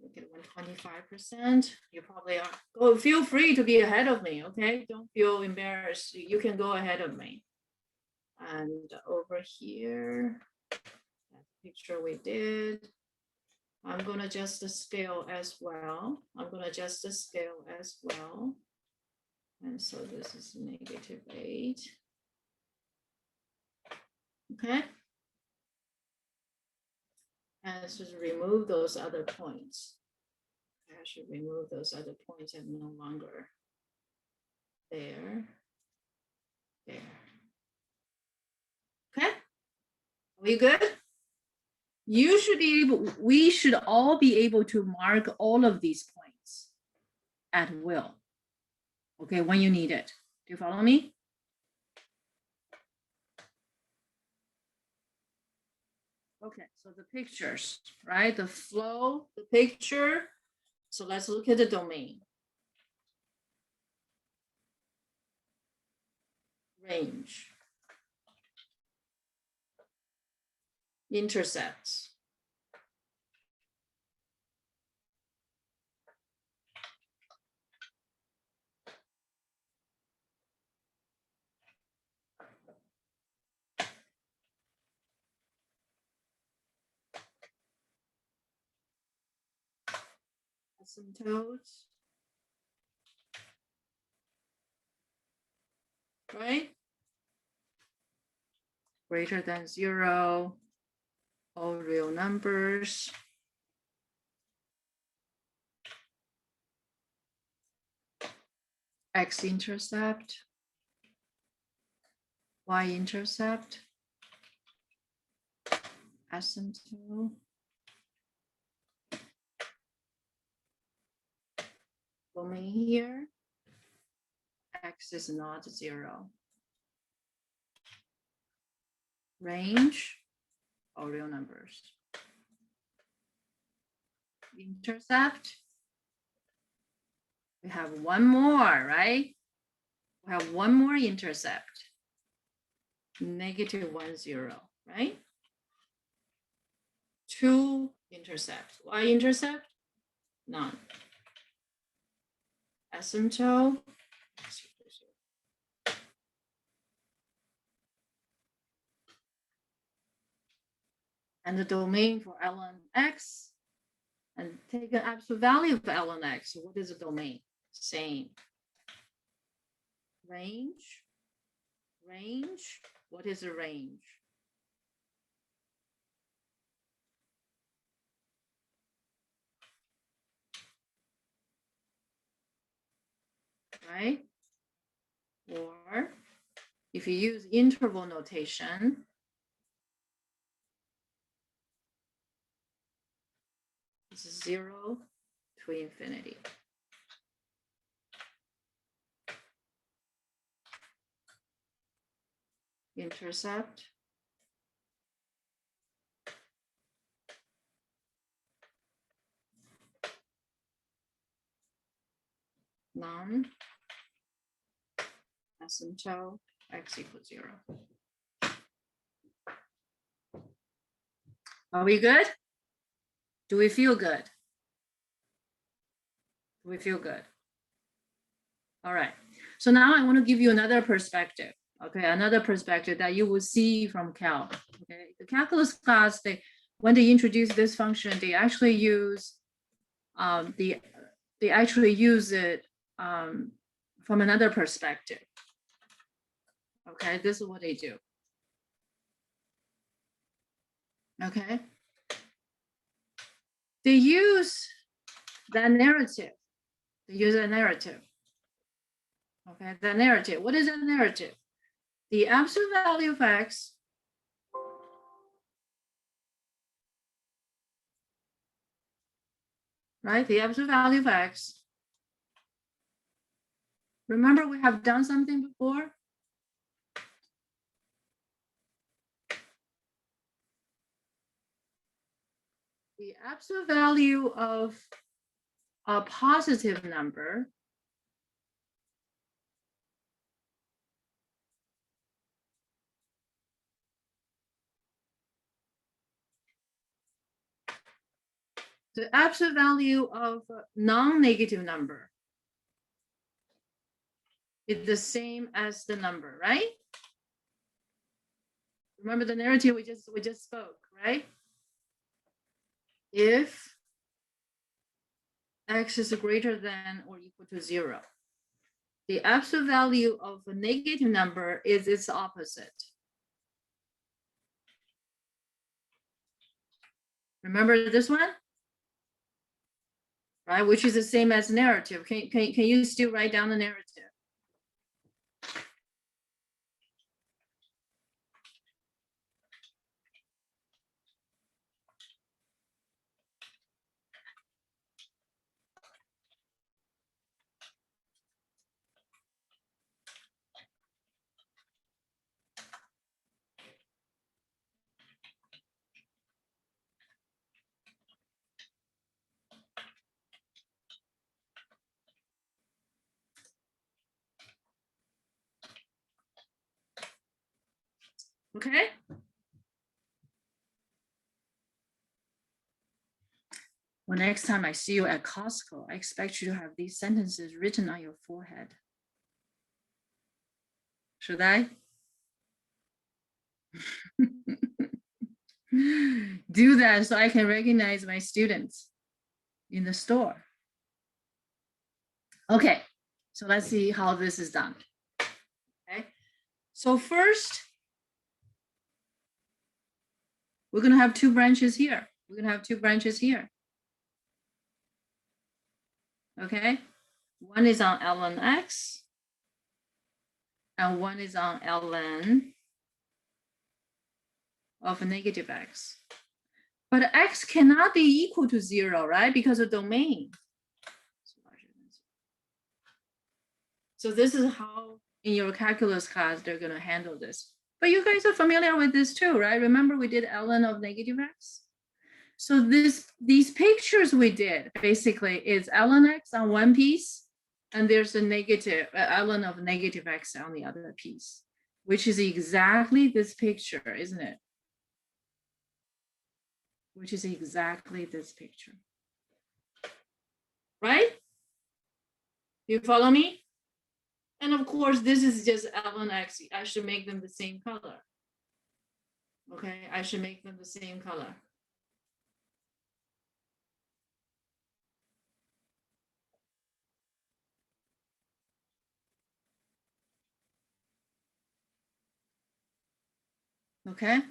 Look at 125%. You probably are. Go, feel free to be ahead of me, okay? Don't feel embarrassed. You can go ahead of me. And over here, that picture we did, I'm going to adjust the scale as well. I'm going to adjust the scale as well. And so this is -8. Okay. And let's just remove those other points. I should remove those other points and no longer there. Okay. Are we good? You should be able, we should all be able to mark all of these points at will. Okay, when you need it. Do you follow me? Okay, so the pictures, right? The flow, the picture. So let's look at the domain. Range. Intercepts. Asymptotes. Right? Greater than 0. All real numbers. X-intercept. Y-intercept. Asymptote. Domain here. X is not 0. Range, all real numbers. Intercept. We have one more, right? We have one more intercept. -1, right? 2 intercepts. Y-intercept? None. Asymptote. And the domain for ln x, and take an absolute value of ln x. So what is the domain? Same. Range. Range. What is the range? Right? Or if you use interval notation, this is 0 to infinity. Intercept. None. Asymptote. X equals 0. Are we good? Do we feel good? Do we feel good? All right. So now I want to give you another perspective. Okay, another perspective that you will see from Cal. Okay, the calculus class, when they introduce this function, they actually use it from another perspective. Okay, this is what they do. Okay, they use that narrative. They use a narrative. Okay, the narrative. What is a narrative? The absolute value of x right? The absolute value of x. Remember we have done something before? The absolute value of a positive number the absolute value of a non-negative number is the same as the number, right? Remember the narrative we just spoke, right? If x is greater than or equal to 0, the absolute value of a negative number is its opposite. Remember this one? Right, which is the same as narrative. Can you still write down the narrative? Okay. Well, next time I see you at Costco, I expect you to have these sentences written on your forehead. Should I? Do that so I can recognize my students in the store. Okay, so let's see how this is done. Okay, so first, we're gonna have two branches here. We're gonna have two branches here. Okay, one is on ln x, and one is on ln of negative x. But x cannot be equal to 0, right? Because of domain. So this is how in your calculus class they're going to handle this. But you guys are familiar with this too, right? Remember we did ln of negative x? So these pictures we did basically is ln x on one piece, and there's a negative ln of negative x on the other piece, which is exactly this picture, isn't it? Which is exactly this picture. Right? You follow me? And of course, this is just ln x. I should make them the same color. Okay, I should make them the same color. Okay,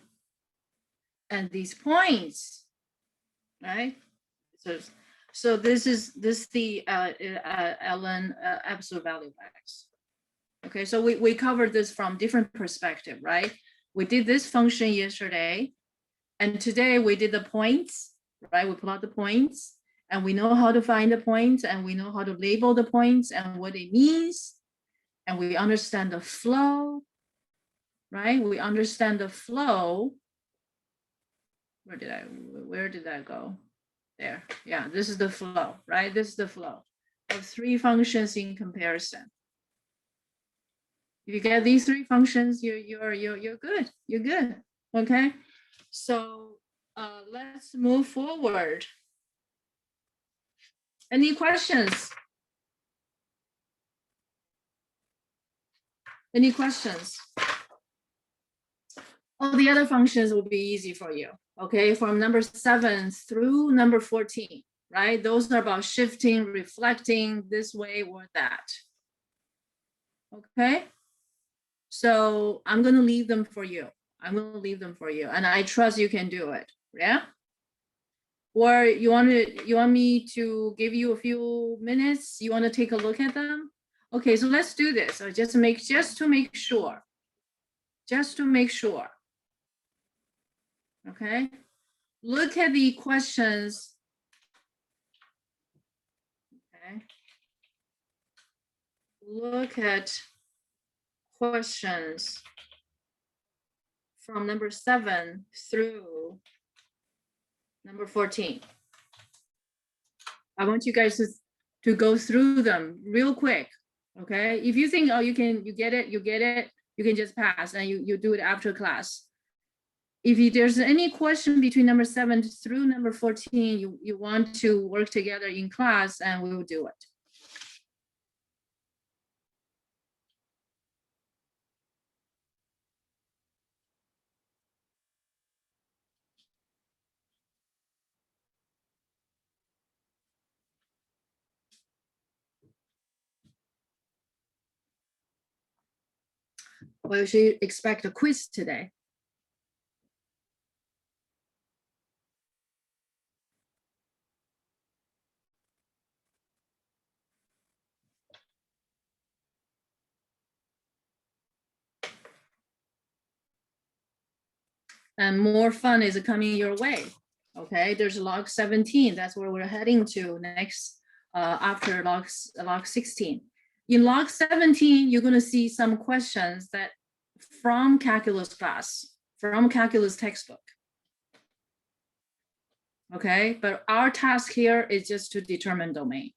and these points, right? So this is the ln absolute value of x. Okay, so we covered this from different perspective, right? We did this function yesterday, and today we did the points, right? We plot the points, and we know how to find the points, and we know how to label the points and what it means, and we understand the flow, right? We understand the flow. Where did I go? There, yeah, this is the flow, right? This is the flow of three functions in comparison. If you get these three functions, you're good. You're good. Okay. So let's move forward. Any questions? Any questions? All the other functions will be easy for you. Okay, from number 7 through number 14, right? Those are about shifting, reflecting this way or that. Okay. So I'm going to leave them for you. I'm going to leave them for you, and I trust you can do it. Yeah. Or you want me to give you a few minutes? You want to take a look at them? Okay, so let's do this. So just to make sure. Just to make sure. Okay. Look at the questions look at questions from number 7 through number 14. I want you guys to go through them real quick. Okay. If you think, oh, you get it, you can just pass and you do it after class. If there's any question between number 7 through number 14, you want to work together in class, and we will do it. Well, you should expect a quiz today. And more fun is coming your way. Okay, there's log 17. That's where we're heading to next after log 16. In log 17, you're going to see some questions that from calculus class, from calculus textbook. Okay, but our task here is just to determine domain.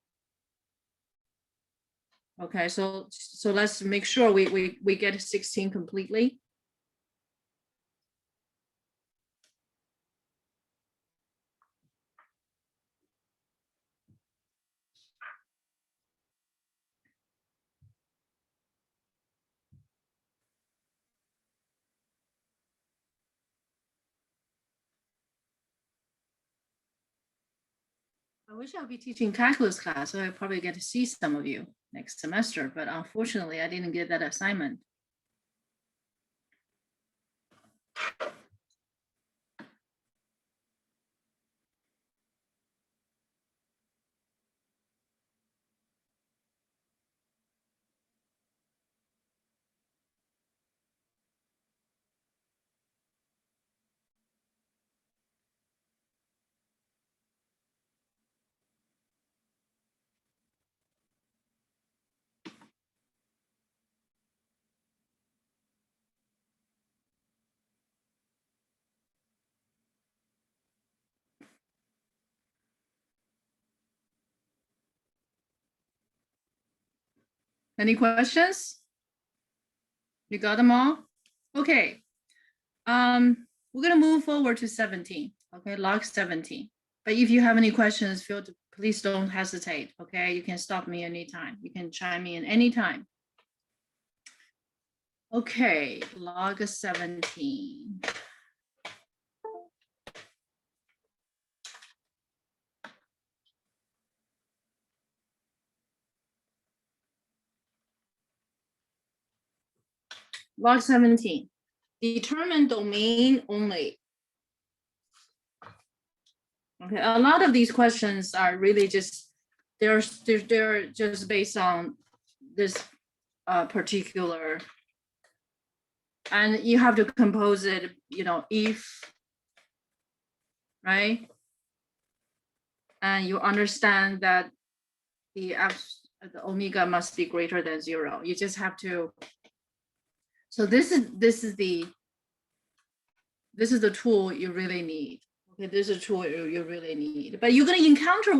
Okay, so let's make sure we get 16 completely. I wish I would be teaching calculus class, so I probably get to see some of you next semester, but unfortunately I didn't get that assignment. Any questions? You got them all? Okay. We're gonna move forward to 17. Okay, log 17. But if you have any questions, please don't hesitate. Okay, you can stop me anytime. You can chime in anytime. Okay, log 17. Log 17. Determine domain only. Okay, a lot of these questions are really just they're just based on this particular, and you have to compose it, you know, if, right? And you understand that the omega must be greater than 0. You just have to. So this is the tool you really need. Okay, this is a tool you really need. But you're going to encounter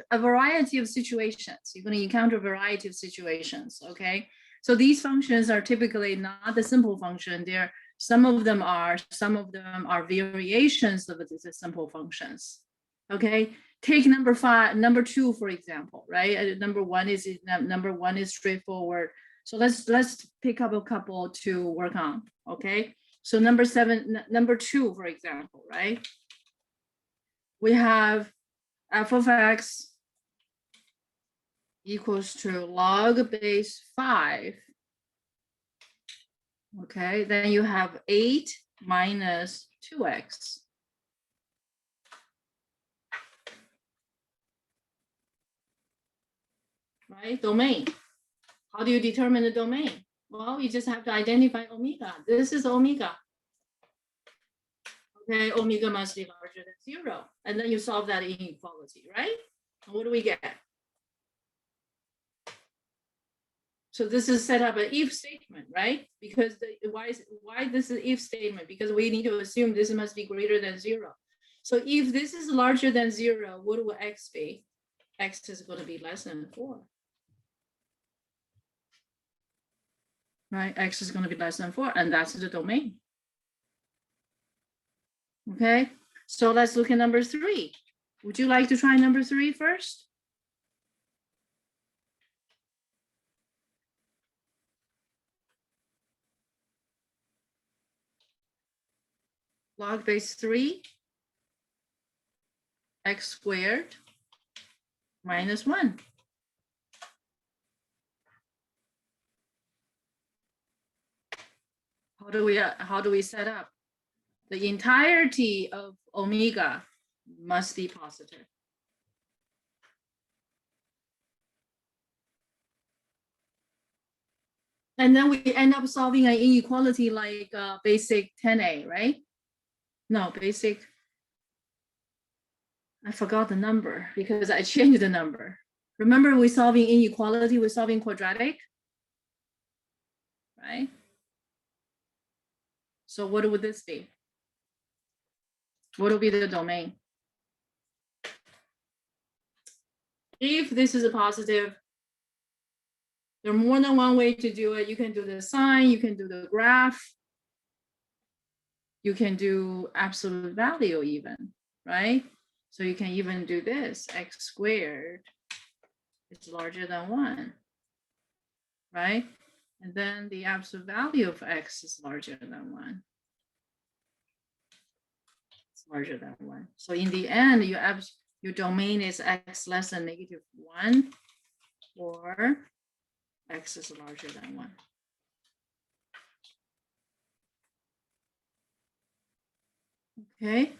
a variety of situations. You're going to encounter a variety of situations. Okay, so these functions are typically not the simple function. Some of them are variations of the simple functions. Okay, take number 2 for example, right? Number one is straightforward. So let's pick up a couple to work on. Okay, so number 2 for example, right? We have f of x equals to log base 5. Okay, then you have 8 minus 2x. Right, domain. How do you determine the domain? Well, you just have to identify omega. This is omega. Okay, omega must be larger than 0. And then you solve that inequality, right? And what do we get? So this is set up an if statement, right? Because why this is if statement? Because we need to assume this must be greater than 0. So if this is larger than 0, what will x be? X is going to be less than 4. Right? X is going to be less than 4, and that's the domain. Okay, so let's look at number 3. Would you like to try number 3 first? Log base 3, x squared minus 1. How do we set up? The entirety of omega must be positive. And then we end up solving an inequality like basic 10a, right? No, basic, I forgot the number because I changed the number. Remember we're solving inequality, we're solving quadratic, right? So what would this be? What will be the domain? If this is a positive, there are more than one way to do it. You can do the sign, you can do the graph, you can do absolute value even, right? So you can even do this, x squared is larger than 1, right? And then the absolute value of x is larger than 1. It's larger than 1. So in the end, your domain is x less than -1 or x is larger than 1. Okay.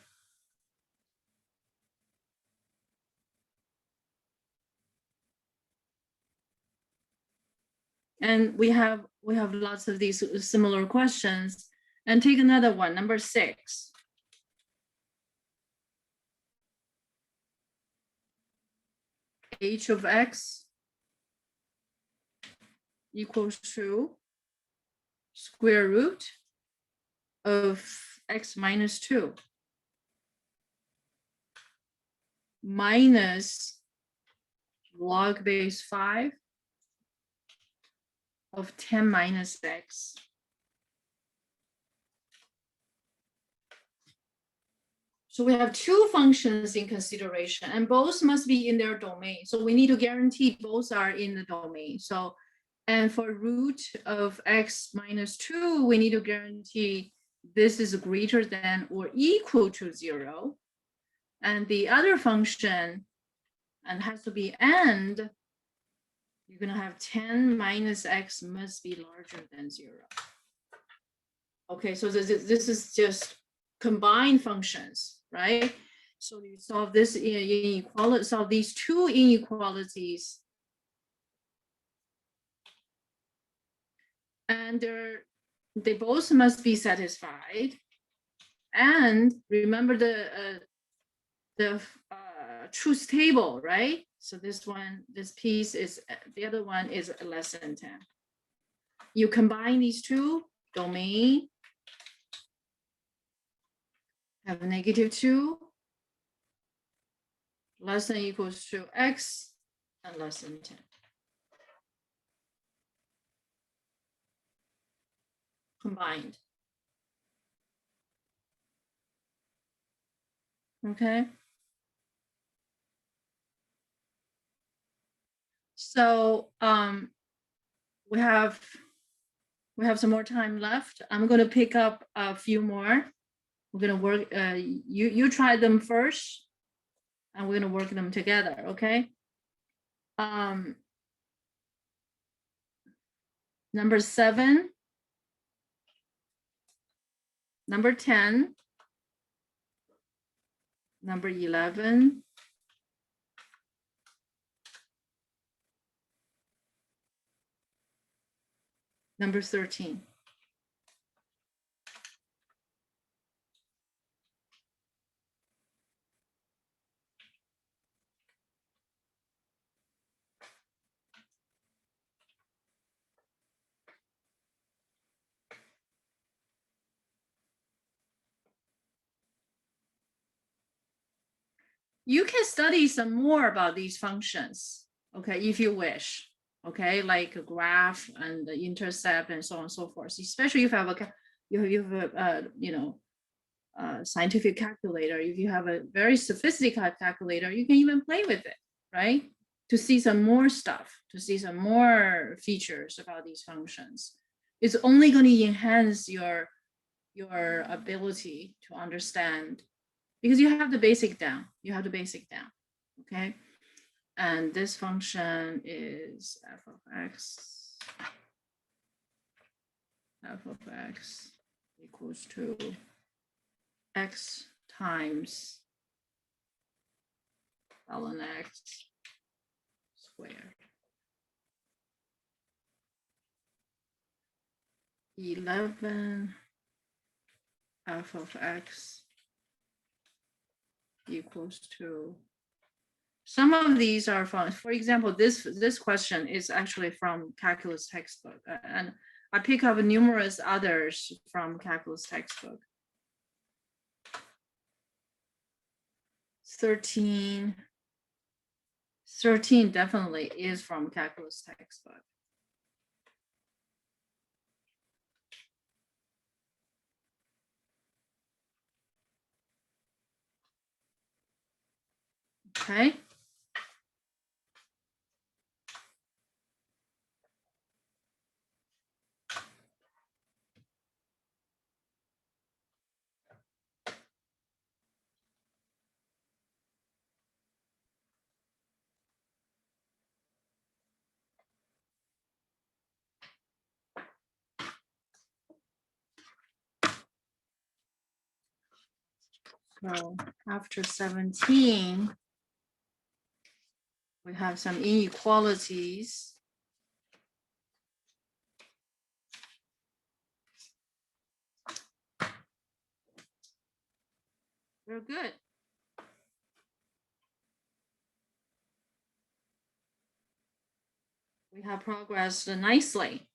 And we have lots of these similar questions. And take another one, number 6. H of x equals to square root of x minus 2 minus log base 5 of 10 minus x. So we have two functions in consideration and both must be in their domain. So we need to guarantee both are in the domain. So, and for root of x minus 2, we need to guarantee this is greater than or equal to 0. And the other function, and has to be and, you're going to have 10 minus x must be larger than 0. Okay, so this is just combined functions, right? So you solve this inequality, solve these two inequalities, and they both must be satisfied. And remember the truth table, right? So this piece is, the other one is less than 10. You combine these two, domain, have -2, less than or equals to x, and less than 10. Combined. Okay. So we have some more time left. I'm going to pick up a few more. We're going to work, you try them first, and we're going to work them together, okay? Number 7, number 10, number 11, number 13. You can study some more about these functions, okay, if you wish, okay, like a graph and the intercept and so on and so forth. Especially if you have a scientific calculator. If you have a very sophisticated calculator, you can even play with it, right? To see some more stuff, to see some more features about these functions. It's only going to enhance your ability to understand, because you have the basic down. You have the basic down, okay? And this function is f of x equals to x times ln x squared. 11 f of x equals to, some of these are from, for example, this question is actually from calculus textbook, and I pick up numerous others from calculus textbook. 13 definitely is from calculus textbook. Okay. So after 17, we have some inequalities. We're good. We have progressed nicely.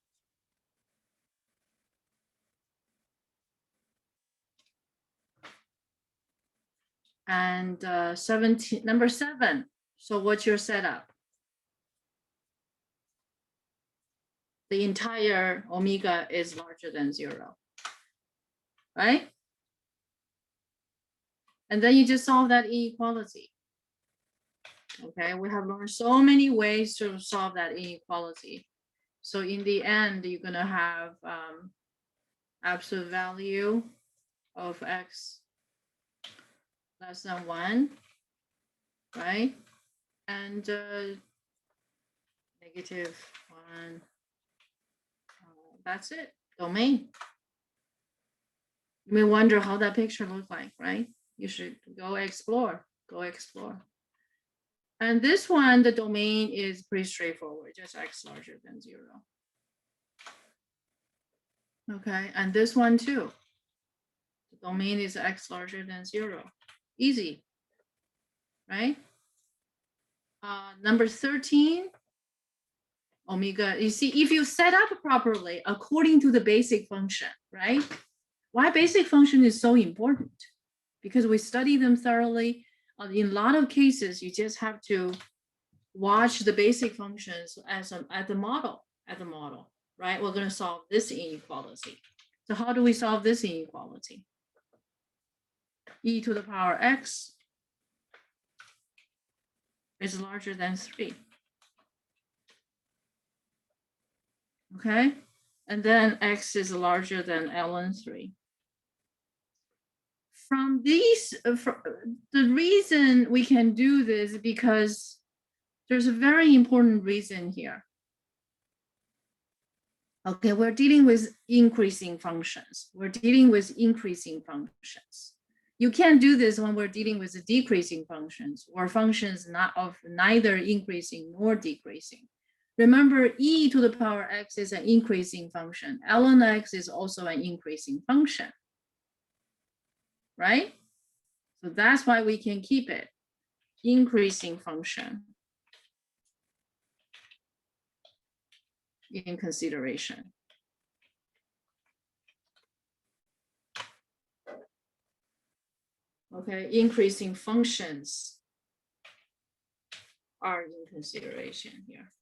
And 17, number 7. So what's your setup? The entire omega is larger than 0, right? And then you just solve that inequality. Okay, we have learned so many ways to solve that inequality. So in the end, you're gonna have absolute value of x less than 1, right? And negative 1, that's it, domain. You may wonder how that picture looks like, right? You should go explore. And this one, the domain is pretty straightforward, just x larger than 0. Okay, and this one too. The domain is x larger than 0. Easy, right? Number 13, omega. You see, if you set up properly according to the basic function, right? Why basic function is so important? Because we study them thoroughly. In a lot of cases, you just have to watch the basic functions as at the model, right? We're going to solve this inequality. So how do we solve this inequality? E to the power x is larger than 3. Okay, and then x is larger than ln 3. From these, the reason we can do this is because there's a very important reason here. Okay, we're dealing with increasing functions. You can't do this when we're dealing with the decreasing functions or functions not of neither increasing nor decreasing. Remember, e to the power x is an increasing function. ln x is also an increasing function, right? So that's why we can keep it increasing function in consideration. Okay, increasing functions are in consideration here.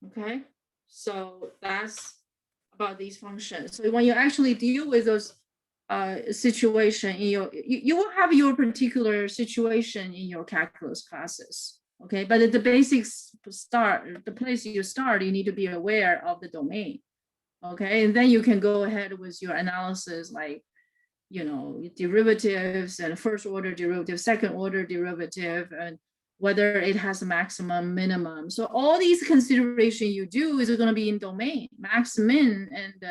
Okay, so that's about these functions. So when you actually deal with those situation in your, you will have your particular situation in your calculus classes. Okay, but at the basics start, the place you start, you need to be aware of the domain. Okay, and then you can go ahead with your analysis, like, you know, derivatives and first order derivative, second order derivative, and whether it has a maximum, minimum. So all these consideration you do is going to be in domain, max, min, and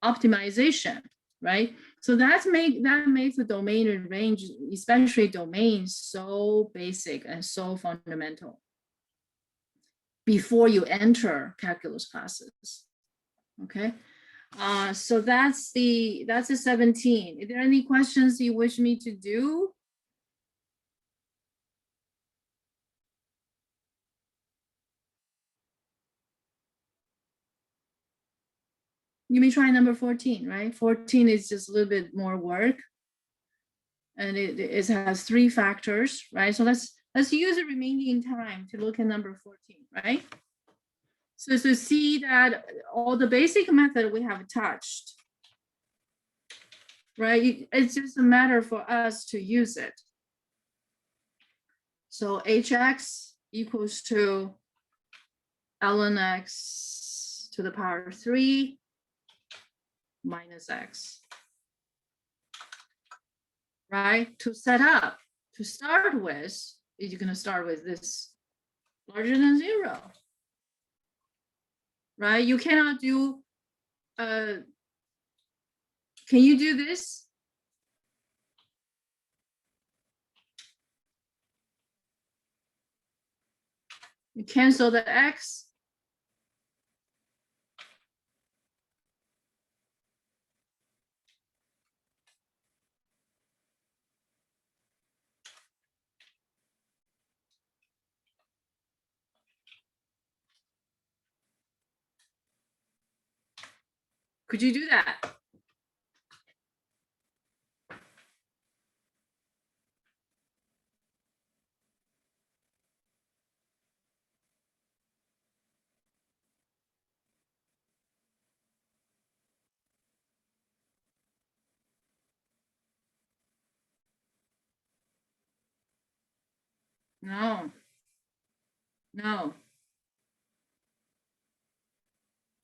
optimization, right? So that makes the domain and range, especially domains, so basic and so fundamental before you enter calculus classes. Okay. So that's the 17. Is there any questions you wish me to do? You may try number 14, right? 14 is just a little bit more work. And it has 3 factors, right? So let's use the remaining time to look at number 14, right? So to see that all the basic method we have touched, right? It's just a matter for us to use it. So hx equals to ln x to the power 3 minus x, right? To set up, to start with, you're going to start with this larger than 0, right? You cannot do, can you do this? You cancel the x. Could you do that? No. No.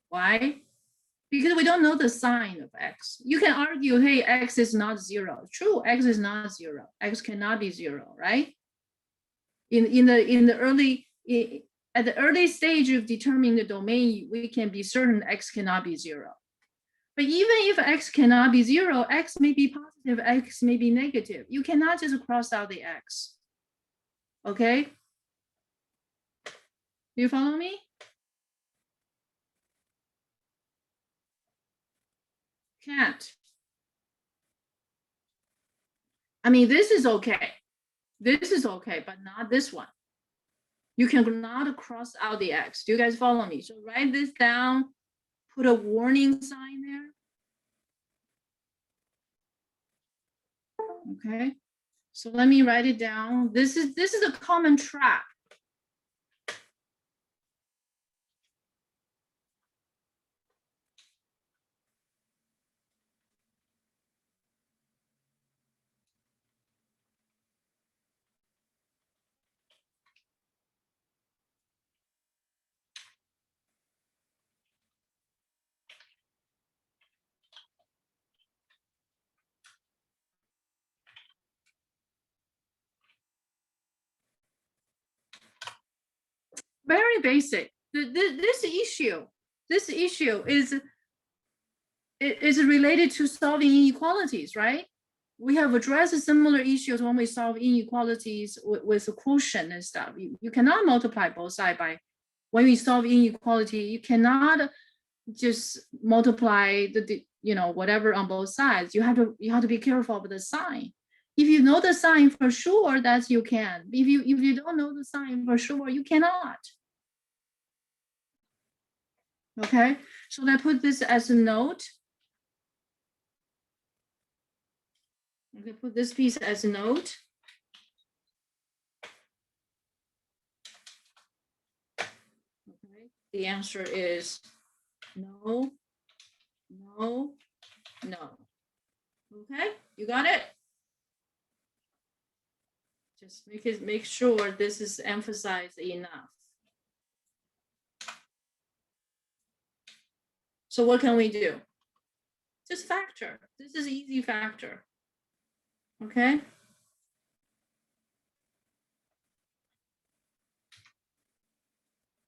Why? Because we don't know the sign of x. You can argue, hey, x is not 0. True, x is not 0. X cannot be 0, right? At the early stage of determining the domain, we can be certain x cannot be 0. But even if x cannot be 0, x may be positive, x may be negative. You cannot just cross out the x. Okay? Do you follow me? Can't. I mean, this is okay. This is okay, but not this one. You cannot cross out the x. Do you guys follow me? So write this down, put a warning sign there. Okay. So let me write it down. This is a common trap. Very basic. This issue is related to solving inequalities, right? We have addressed similar issues when we solve inequalities with a quotient and stuff. You cannot multiply both sides by, when we solve inequality, you cannot just multiply the whatever on both sides. You have to be careful of the sign. If you know the sign for sure, that you can. If you don't know the sign for sure, you cannot. Okay, so I put this as a note. Okay, put this piece as a note. the answer is no, no, no. Okay, you got it? Just make sure this is emphasized enough. So what can we do? Just factor. This is easy factor. Okay.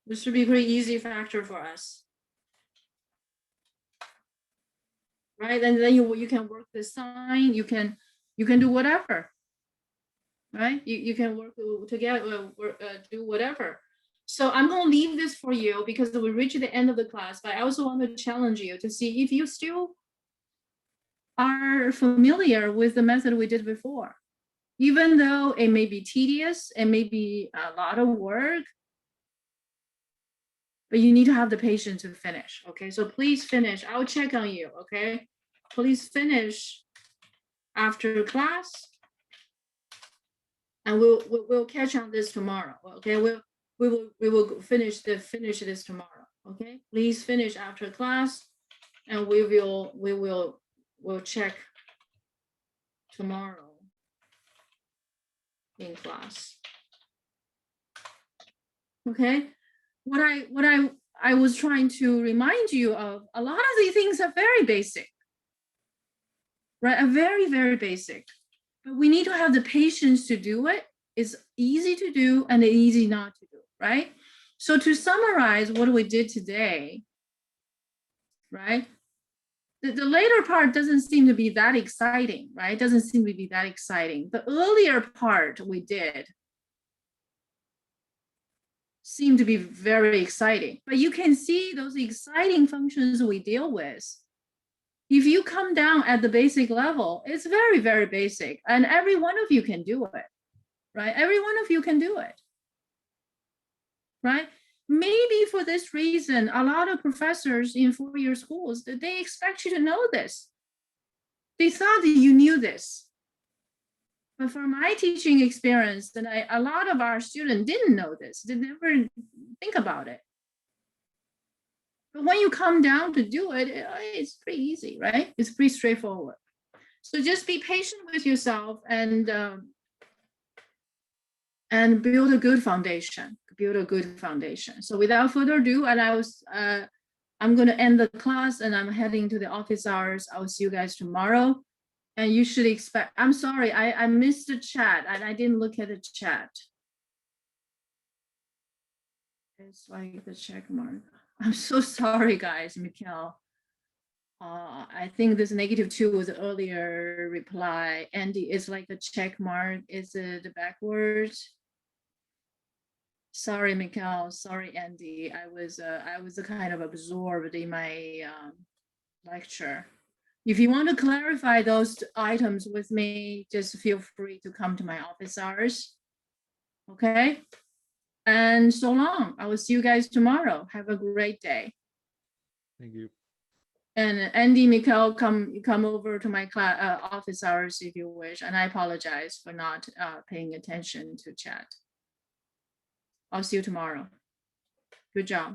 This should be a pretty easy factor for us. Right, and then you can work the sign, you can do whatever. Right, you can work together, do whatever. So I'm going to leave this for you because we reached the end of the class, but I also want to challenge you to see if you still are familiar with the method we did before. Even though it may be tedious, it may be a lot of work, but you need to have the patience to finish. Okay, so please finish. I'll check on you. Okay, please finish after class, and we'll catch on this tomorrow. Okay, we will finish this tomorrow. Okay, please finish after class, and we'll check tomorrow in class. Okay, what I was trying to remind you of, a lot of these things are very basic, right? Are very, very basic, but we need to have the patience to do it. It's easy to do and easy not to do, right? So to summarize what we did today, right? The later part doesn't seem to be that exciting, right? It doesn't seem to be that exciting. The earlier part we did seem to be very exciting, but you can see those exciting functions we deal with. If you come down at the basic level, it's very, very basic, and every one of you can do it, right? Every one of you can do it, right? Maybe for this reason, a lot of professors in four-year schools, they expect you to know this. They thought that you knew this. But from my teaching experience, that a lot of our students didn't know this. They never think about it. But when you come down to do it, it's pretty easy, right? It's pretty straightforward. So just be patient with yourself and build a good foundation. Build a good foundation. So without further ado, and I'm going to end the class and I'm heading to the office hours. I will see you guys tomorrow. And you should expect, I'm sorry, I missed the chat and I didn't look at the chat. It's like the check mark. I'm so sorry, guys, Mikhail. I think this -2 was the earlier reply. Andy, it's like the check mark. Is it backwards? Sorry, Mikhail. Sorry, Andy. I was kind of absorbed in my lecture. If you want to clarify those items with me, just feel free to come to my office hours. Okay? And so long. I will see you guys tomorrow. Have a great day. Thank you. And Andy, Mikhail, come over to my office hours if you wish. And I apologize for not paying attention to chat. I'll see you tomorrow. Good job.